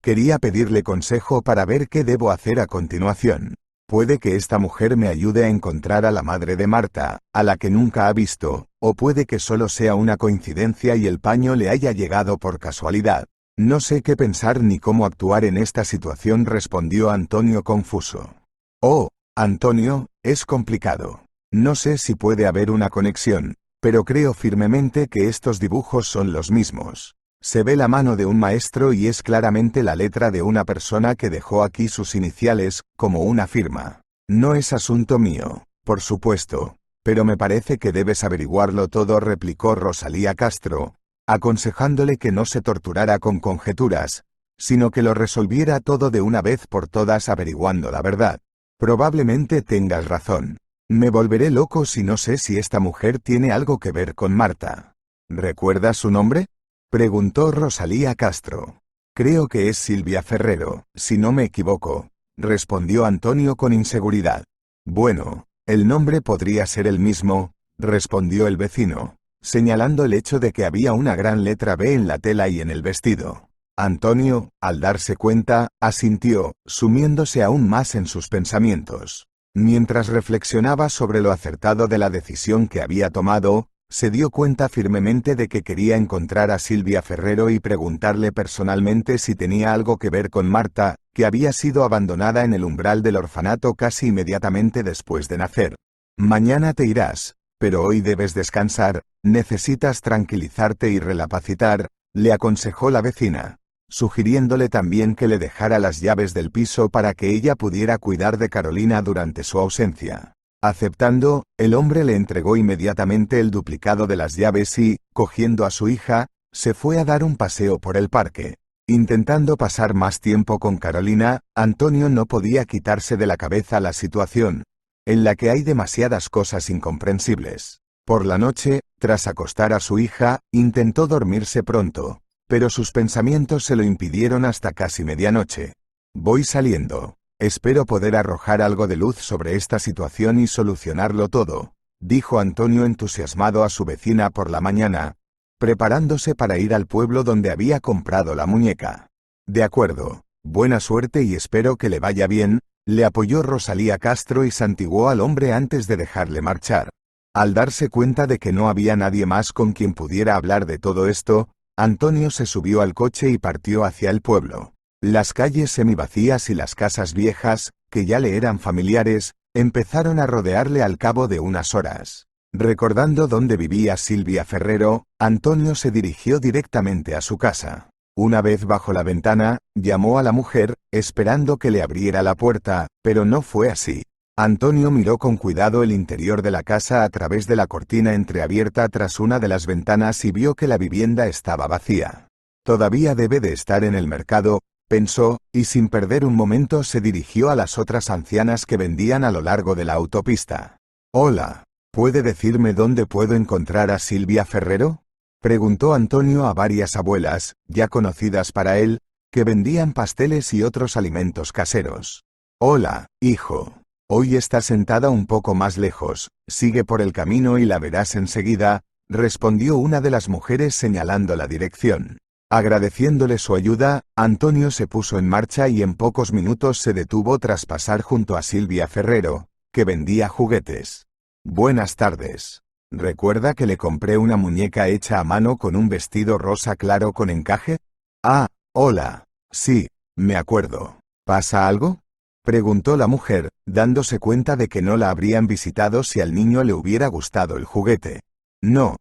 Quería pedirle consejo para ver qué debo hacer a continuación. Puede que esta mujer me ayude a encontrar a la madre de Marta, a la que nunca ha visto, o puede que solo sea una coincidencia y el paño le haya llegado por casualidad. No sé qué pensar ni cómo actuar en esta situación, respondió Antonio confuso. Oh, Antonio, es complicado. No sé si puede haber una conexión, pero creo firmemente que estos dibujos son los mismos. Se ve la mano de un maestro y es claramente la letra de una persona que dejó aquí sus iniciales, como una firma. No es asunto mío, por supuesto, pero me parece que debes averiguarlo todo, replicó Rosalía Castro, aconsejándole que no se torturara con conjeturas, sino que lo resolviera todo de una vez por todas averiguando la verdad. Probablemente tengas razón. Me volveré loco si no sé si esta mujer tiene algo que ver con Marta. ¿Recuerdas su nombre?, preguntó Rosalía Castro. Creo que es Silvia Ferrero, si no me equivoco, respondió Antonio con inseguridad. Bueno, el nombre podría ser el mismo, respondió el vecino, señalando el hecho de que había una gran letra B en la tela y en el vestido. Antonio, al darse cuenta, asintió, sumiéndose aún más en sus pensamientos. Mientras reflexionaba sobre lo acertado de la decisión que había tomado, se dio cuenta firmemente de que quería encontrar a Silvia Ferrero y preguntarle personalmente si tenía algo que ver con Marta, que había sido abandonada en el umbral del orfanato casi inmediatamente después de nacer. Mañana te irás, pero hoy debes descansar, necesitas tranquilizarte y relapacitar, le aconsejó la vecina, sugiriéndole también que le dejara las llaves del piso para que ella pudiera cuidar de Carolina durante su ausencia. Aceptando, el hombre le entregó inmediatamente el duplicado de las llaves y, cogiendo a su hija, se fue a dar un paseo por el parque. Intentando pasar más tiempo con Carolina, Antonio no podía quitarse de la cabeza la situación, en la que hay demasiadas cosas incomprensibles. Por la noche, tras acostar a su hija, intentó dormirse pronto, pero sus pensamientos se lo impidieron hasta casi medianoche. Voy saliendo. Espero poder arrojar algo de luz sobre esta situación y solucionarlo todo, dijo Antonio entusiasmado a su vecina por la mañana, preparándose para ir al pueblo donde había comprado la muñeca. De acuerdo, buena suerte y espero que le vaya bien, le apoyó Rosalía Castro y santiguó al hombre antes de dejarle marchar. Al darse cuenta de que no había nadie más con quien pudiera hablar de todo esto, Antonio se subió al coche y partió hacia el pueblo. Las calles semivacías y las casas viejas, que ya le eran familiares, empezaron a rodearle al cabo de unas horas. Recordando dónde vivía Silvia Ferrero, Antonio se dirigió directamente a su casa. Una vez bajo la ventana, llamó a la mujer, esperando que le abriera la puerta, pero no fue así. Antonio miró con cuidado el interior de la casa a través de la cortina entreabierta tras una de las ventanas y vio que la vivienda estaba vacía. Todavía debe de estar en el mercado, pensó, y sin perder un momento se dirigió a las otras ancianas que vendían a lo largo de la autopista. «Hola, ¿puede decirme dónde puedo encontrar a Silvia Ferrero?», preguntó Antonio a varias abuelas, ya conocidas para él, que vendían pasteles y otros alimentos caseros. «Hola, hijo. Hoy está sentada un poco más lejos, sigue por el camino y la verás enseguida», respondió una de las mujeres señalando la dirección. Agradeciéndole su ayuda, Antonio se puso en marcha y en pocos minutos se detuvo tras pasar junto a Silvia Ferrero, que vendía juguetes. «Buenas tardes. ¿Recuerda que le compré una muñeca hecha a mano con un vestido rosa claro con encaje?» «Ah, hola. Sí, me acuerdo. ¿Pasa algo?», preguntó la mujer, dándose cuenta de que no la habrían visitado si al niño le hubiera gustado el juguete. «No,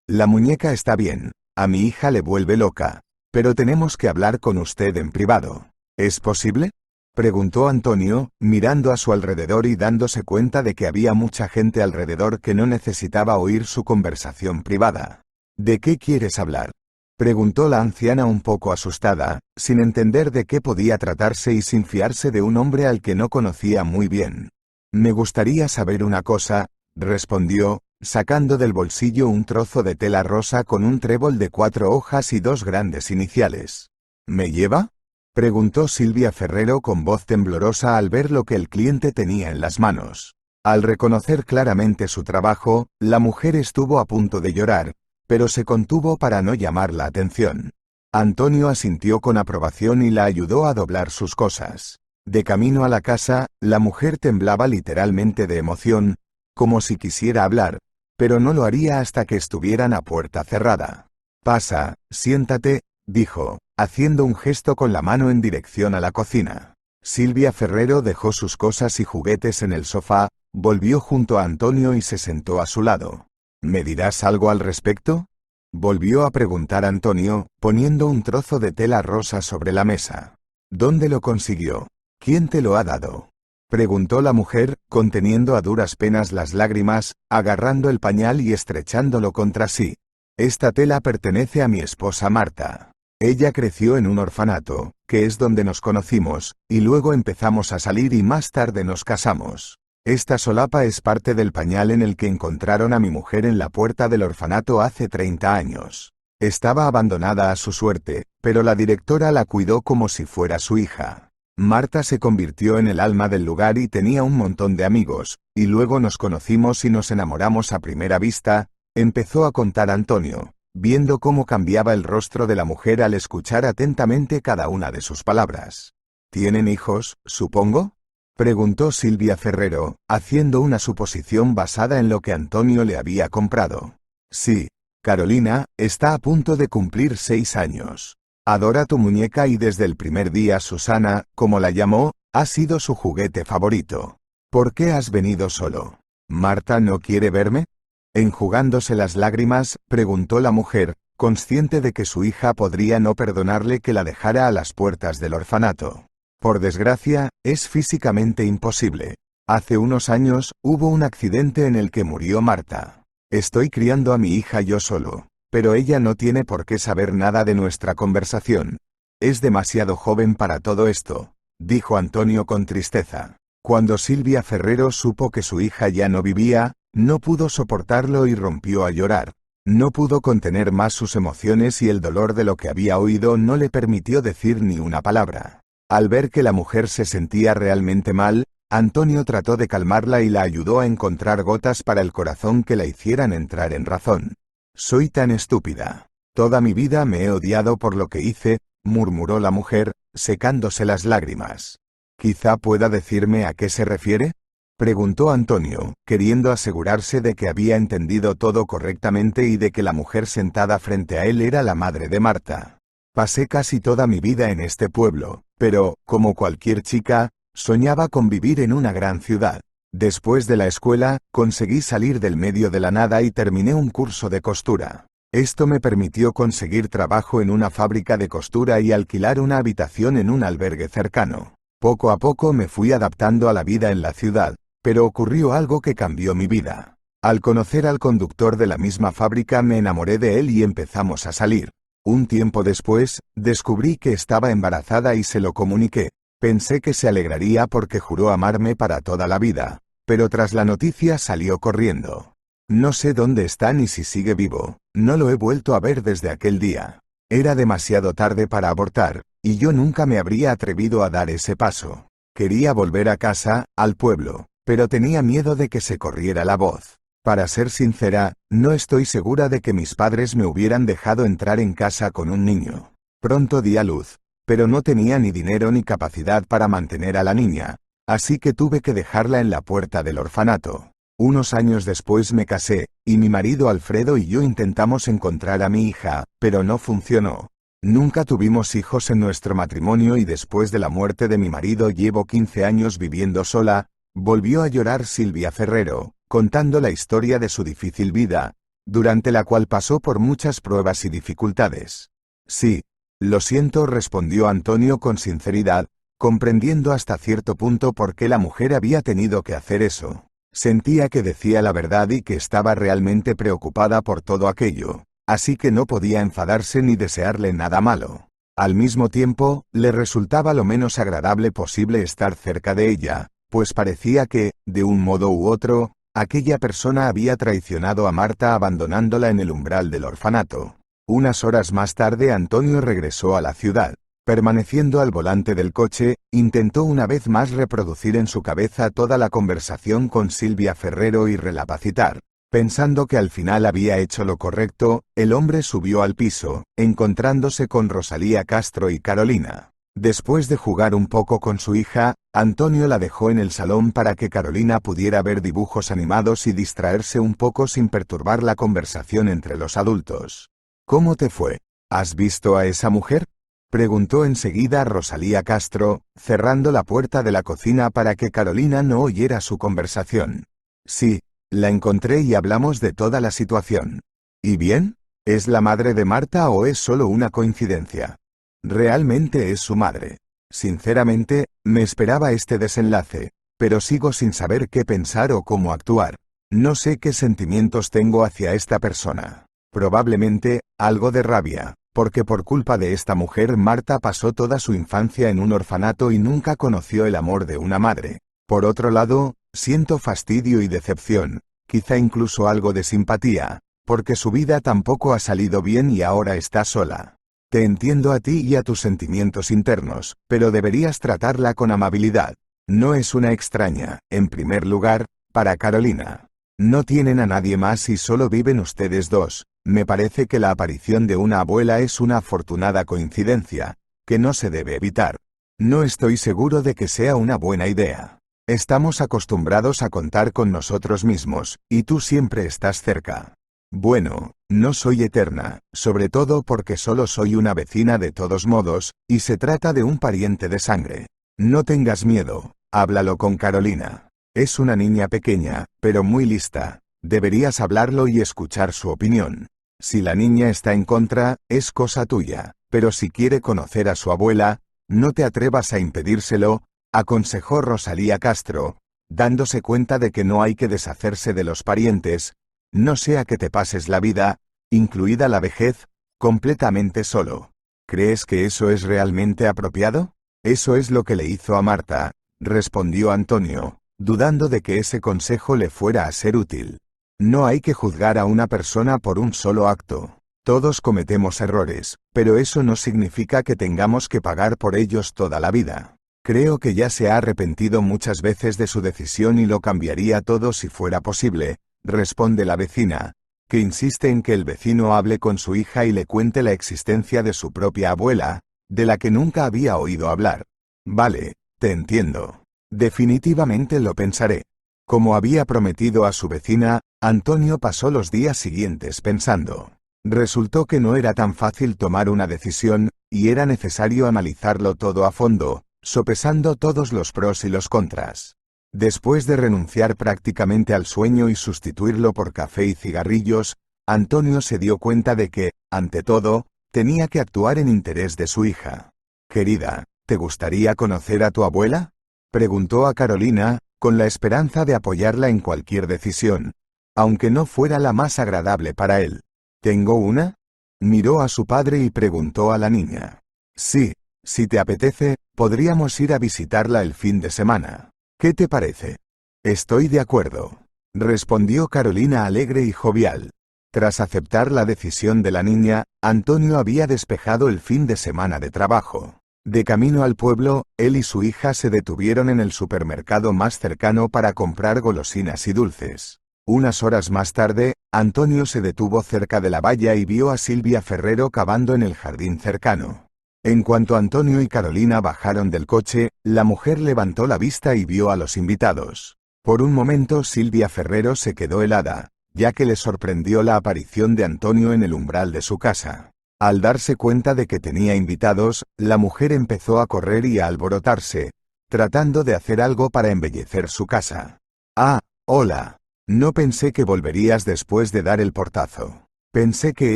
la muñeca está bien. A mi hija le vuelve loca. Pero tenemos que hablar con usted en privado. ¿Es posible?», preguntó Antonio, mirando a su alrededor y dándose cuenta de que había mucha gente alrededor que no necesitaba oír su conversación privada. «¿De qué quieres hablar?», preguntó la anciana un poco asustada, sin entender de qué podía tratarse y sin fiarse de un hombre al que no conocía muy bien. «Me gustaría saber una cosa», respondió, sacando del bolsillo un trozo de tela rosa con un trébol de 4 hojas y 2 grandes iniciales. «¿Me lleva?», preguntó Silvia Ferrero con voz temblorosa al ver lo que el cliente tenía en las manos. Al reconocer claramente su trabajo, la mujer estuvo a punto de llorar, pero se contuvo para no llamar la atención. Antonio asintió con aprobación y la ayudó a doblar sus cosas. De camino a la casa, la mujer temblaba literalmente de emoción, como si quisiera hablar, pero no lo haría hasta que estuvieran a puerta cerrada. «Pasa, siéntate», dijo, haciendo un gesto con la mano en dirección a la cocina. Silvia Ferrero dejó sus cosas y juguetes en el sofá, volvió junto a Antonio y se sentó a su lado. «¿Me dirás algo al respecto?», volvió a preguntar Antonio, poniendo un trozo de tela rosa sobre la mesa. «¿Dónde lo consiguió? ¿Quién te lo ha dado?», preguntó la mujer, conteniendo a duras penas las lágrimas, agarrando el pañal y estrechándolo contra sí. «Esta tela pertenece a mi esposa Marta. Ella creció en un orfanato, que es donde nos conocimos, y luego empezamos a salir y más tarde nos casamos. Esta solapa es parte del pañal en el que encontraron a mi mujer en la puerta del orfanato hace 30 años. Estaba abandonada a su suerte, pero la directora la cuidó como si fuera su hija. Marta se convirtió en el alma del lugar y tenía un montón de amigos, y luego nos conocimos y nos enamoramos a primera vista», empezó a contar Antonio, viendo cómo cambiaba el rostro de la mujer al escuchar atentamente cada una de sus palabras. «¿Tienen hijos, supongo?», preguntó Silvia Ferrero, haciendo una suposición basada en lo que Antonio le había comprado. «Sí, Carolina está a punto de cumplir 6 años. Adora tu muñeca y desde el primer día Susana, como la llamó, ha sido su juguete favorito. ¿Por qué has venido solo? ¿Marta no quiere verme?», enjugándose las lágrimas, preguntó la mujer, consciente de que su hija podría no perdonarle que la dejara a las puertas del orfanato. «Por desgracia, es físicamente imposible. Hace unos años, hubo un accidente en el que murió Marta. Estoy criando a mi hija yo solo, pero ella no tiene por qué saber nada de nuestra conversación. Es demasiado joven para todo esto», dijo Antonio con tristeza. Cuando Silvia Ferrero supo que su hija ya no vivía, no pudo soportarlo y rompió a llorar. No pudo contener más sus emociones y el dolor de lo que había oído no le permitió decir ni una palabra. Al ver que la mujer se sentía realmente mal, Antonio trató de calmarla y la ayudó a encontrar gotas para el corazón que la hicieran entrar en razón. Soy tan estúpida. Toda mi vida me he odiado por lo que hice, murmuró la mujer, secándose las lágrimas. ¿Quizá pueda decirme a qué se refiere? Preguntó Antonio, queriendo asegurarse de que había entendido todo correctamente y de que la mujer sentada frente a él era la madre de Marta. Pasé casi toda mi vida en este pueblo, pero, como cualquier chica, soñaba con vivir en una gran ciudad. Después de la escuela, conseguí salir del medio de la nada y terminé un curso de costura. Esto me permitió conseguir trabajo en una fábrica de costura y alquilar una habitación en un albergue cercano. Poco a poco me fui adaptando a la vida en la ciudad, pero ocurrió algo que cambió mi vida. Al conocer al conductor de la misma fábrica me enamoré de él y empezamos a salir. Un tiempo después, descubrí que estaba embarazada y se lo comuniqué. Pensé que se alegraría porque juró amarme para toda la vida, pero tras la noticia salió corriendo. No sé dónde está ni si sigue vivo, no lo he vuelto a ver desde aquel día. Era demasiado tarde para abortar, y yo nunca me habría atrevido a dar ese paso. Quería volver a casa, al pueblo, pero tenía miedo de que se corriera la voz. Para ser sincera, no estoy segura de que mis padres me hubieran dejado entrar en casa con un niño. Pronto di a luz, pero no tenía ni dinero ni capacidad para mantener a la niña, así que tuve que dejarla en la puerta del orfanato. Unos años después me casé, y mi marido Alfredo y yo intentamos encontrar a mi hija, pero no funcionó. Nunca tuvimos hijos en nuestro matrimonio y después de la muerte de mi marido llevo 15 años viviendo sola, volvió a llorar Silvia Ferrero, contando la historia de su difícil vida, durante la cual pasó por muchas pruebas y dificultades. Sí, lo siento, respondió Antonio con sinceridad, comprendiendo hasta cierto punto por qué la mujer había tenido que hacer eso. Sentía que decía la verdad y que estaba realmente preocupada por todo aquello, así que no podía enfadarse ni desearle nada malo. Al mismo tiempo, le resultaba lo menos agradable posible estar cerca de ella, pues parecía que, de un modo u otro, aquella persona había traicionado a Marta abandonándola en el umbral del orfanato. Unas horas más tarde Antonio regresó a la ciudad. Permaneciendo al volante del coche, intentó una vez más reproducir en su cabeza toda la conversación con Silvia Ferrero y recapacitar. Pensando que al final había hecho lo correcto, el hombre subió al piso, encontrándose con Rosalía Castro y Carolina. Después de jugar un poco con su hija, Antonio la dejó en el salón para que Carolina pudiera ver dibujos animados y distraerse un poco sin perturbar la conversación entre los adultos. ¿Cómo te fue? ¿Has visto a esa mujer?, preguntó enseguida Rosalía Castro, cerrando la puerta de la cocina para que Carolina no oyera su conversación. Sí, la encontré y hablamos de toda la situación. ¿Y bien? ¿Es la madre de Marta o es solo una coincidencia? Realmente es su madre. Sinceramente, me esperaba este desenlace, pero sigo sin saber qué pensar o cómo actuar. No sé qué sentimientos tengo hacia esta persona. Probablemente, algo de rabia, porque por culpa de esta mujer Marta pasó toda su infancia en un orfanato y nunca conoció el amor de una madre. Por otro lado, siento fastidio y decepción, quizá incluso algo de simpatía, porque su vida tampoco ha salido bien y ahora está sola. Te entiendo a ti y a tus sentimientos internos, pero deberías tratarla con amabilidad. No es una extraña, en primer lugar, para Carolina. No tienen a nadie más y solo viven ustedes dos. Me parece que la aparición de una abuela es una afortunada coincidencia, que no se debe evitar. No estoy seguro de que sea una buena idea. Estamos acostumbrados a contar con nosotros mismos, y tú siempre estás cerca. Bueno, no soy eterna, sobre todo porque solo soy una vecina de todos modos, y se trata de un pariente de sangre. No tengas miedo, háblalo con Carolina. Es una niña pequeña, pero muy lista. Deberías hablarlo y escuchar su opinión. Si la niña está en contra, es cosa tuya, pero si quiere conocer a su abuela, no te atrevas a impedírselo, aconsejó Rosalía Castro, dándose cuenta de que no hay que deshacerse de los parientes, no sea que te pases la vida, incluida la vejez, completamente solo. ¿Crees que eso es realmente apropiado? Eso es lo que le hizo a Marta, respondió Antonio, dudando de que ese consejo le fuera a ser útil. No hay que juzgar a una persona por un solo acto. Todos cometemos errores, pero eso no significa que tengamos que pagar por ellos toda la vida. Creo que ya se ha arrepentido muchas veces de su decisión y lo cambiaría todo si fuera posible, responde la vecina, que insiste en que el vecino hable con su hija y le cuente la existencia de su propia abuela, de la que nunca había oído hablar. Vale, te entiendo. Definitivamente lo pensaré. Como había prometido a su vecina, Antonio pasó los días siguientes pensando. Resultó que no era tan fácil tomar una decisión, y era necesario analizarlo todo a fondo, sopesando todos los pros y los contras. Después de renunciar prácticamente al sueño y sustituirlo por café y cigarrillos, Antonio se dio cuenta de que, ante todo, tenía que actuar en interés de su hija. Querida, ¿te gustaría conocer a tu abuela? Preguntó a Carolina, con la esperanza de apoyarla en cualquier decisión, aunque no fuera la más agradable para él. ¿Tengo una? Miró a su padre y preguntó a la niña. Sí, si te apetece, podríamos ir a visitarla el fin de semana. ¿Qué te parece? Estoy de acuerdo, respondió Carolina alegre y jovial. Tras aceptar la decisión de la niña, Antonio había despejado el fin de semana de trabajo. De camino al pueblo, él y su hija se detuvieron en el supermercado más cercano para comprar golosinas y dulces. Unas horas más tarde, Antonio se detuvo cerca de la valla y vio a Silvia Ferrero cavando en el jardín cercano. En cuanto Antonio y Carolina bajaron del coche, la mujer levantó la vista y vio a los invitados. Por un momento Silvia Ferrero se quedó helada, ya que le sorprendió la aparición de Antonio en el umbral de su casa. Al darse cuenta de que tenía invitados, la mujer empezó a correr y a alborotarse, tratando de hacer algo para embellecer su casa. Ah, hola. No pensé que volverías después de dar el portazo. Pensé que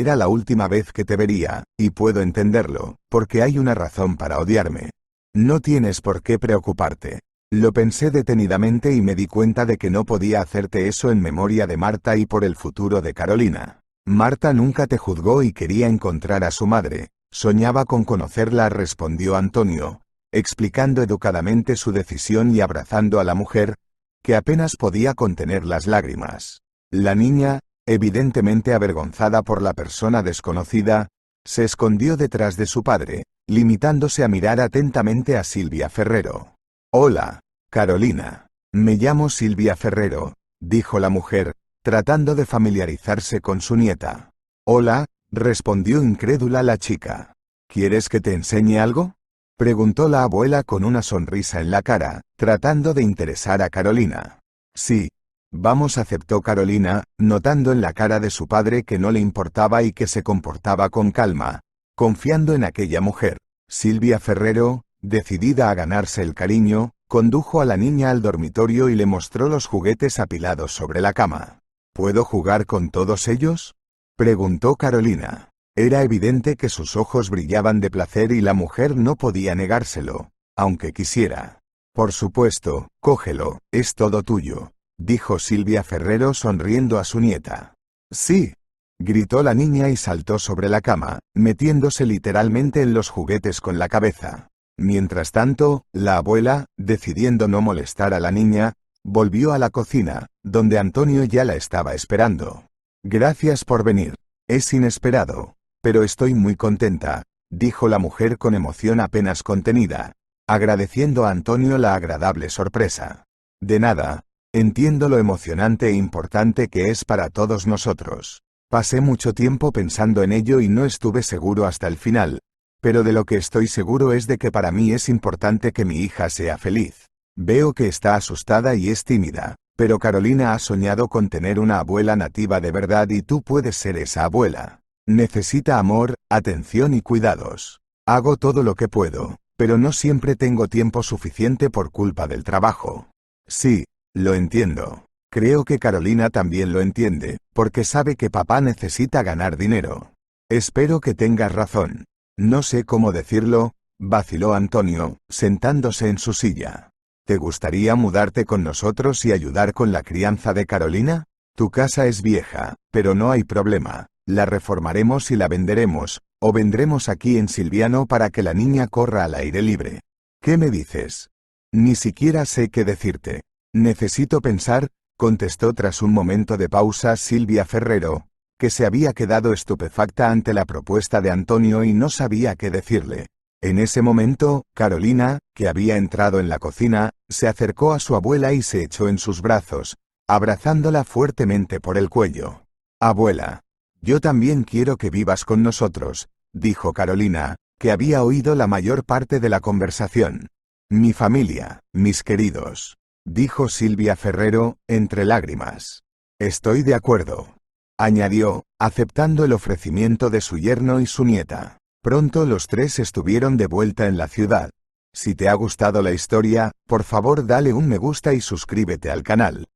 era la última vez que te vería, y puedo entenderlo, porque hay una razón para odiarme. No tienes por qué preocuparte. Lo pensé detenidamente y me di cuenta de que no podía hacerte eso en memoria de Marta y por el futuro de Carolina. Marta nunca te juzgó y quería encontrar a su madre. Soñaba con conocerla, respondió Antonio, explicando educadamente su decisión y abrazando a la mujer, que apenas podía contener las lágrimas. La niña, evidentemente avergonzada por la persona desconocida, se escondió detrás de su padre, limitándose a mirar atentamente a Silvia Ferrero. Hola, Carolina. Me llamo Silvia Ferrero, dijo la mujer, tratando de familiarizarse con su nieta. Hola, respondió incrédula la chica. ¿Quieres que te enseñe algo? Preguntó la abuela con una sonrisa en la cara, tratando de interesar a Carolina. Sí. Vamos, aceptó Carolina, notando en la cara de su padre que no le importaba y que se comportaba con calma, confiando en aquella mujer. Silvia Ferrero, decidida a ganarse el cariño, condujo a la niña al dormitorio y le mostró los juguetes apilados sobre la cama. ¿Puedo jugar con todos ellos? Preguntó Carolina. Era evidente que sus ojos brillaban de placer y la mujer no podía negárselo, aunque quisiera. Por supuesto, cógelo, es todo tuyo, dijo Silvia Ferrero sonriendo a su nieta. Sí, gritó la niña y saltó sobre la cama, metiéndose literalmente en los juguetes con la cabeza. Mientras tanto, la abuela, decidiendo no molestar a la niña, volvió a la cocina, donde Antonio ya la estaba esperando. Gracias por venir. Es inesperado, pero estoy muy contenta, dijo la mujer con emoción apenas contenida, agradeciendo a Antonio la agradable sorpresa. De nada. Entiendo lo emocionante e importante que es para todos nosotros. Pasé mucho tiempo pensando en ello y no estuve seguro hasta el final, pero de lo que estoy seguro es de que para mí es importante que mi hija sea feliz. Veo que está asustada y es tímida, pero Carolina ha soñado con tener una abuela nativa de verdad y tú puedes ser esa abuela. Necesita amor, atención y cuidados. Hago todo lo que puedo, pero no siempre tengo tiempo suficiente por culpa del trabajo. Sí. Lo entiendo. Creo que Carolina también lo entiende, porque sabe que papá necesita ganar dinero. Espero que tengas razón. No sé cómo decirlo, vaciló Antonio, sentándose en su silla. ¿Te gustaría mudarte con nosotros y ayudar con la crianza de Carolina? Tu casa es vieja, pero no hay problema. La reformaremos y la venderemos, o vendremos aquí en Silviano para que la niña corra al aire libre. ¿Qué me dices? Ni siquiera sé qué decirte. Necesito pensar, contestó tras un momento de pausa Silvia Ferrero, que se había quedado estupefacta ante la propuesta de Antonio y no sabía qué decirle. En ese momento, Carolina, que había entrado en la cocina, se acercó a su abuela y se echó en sus brazos, abrazándola fuertemente por el cuello. Abuela. Yo también quiero que vivas con nosotros, dijo Carolina, que había oído la mayor parte de la conversación. Mi familia, mis queridos, dijo Silvia Ferrero, entre lágrimas. Estoy de acuerdo, añadió, aceptando el ofrecimiento de su yerno y su nieta. Pronto los tres estuvieron de vuelta en la ciudad. Si te ha gustado la historia, por favor dale un me gusta y suscríbete al canal.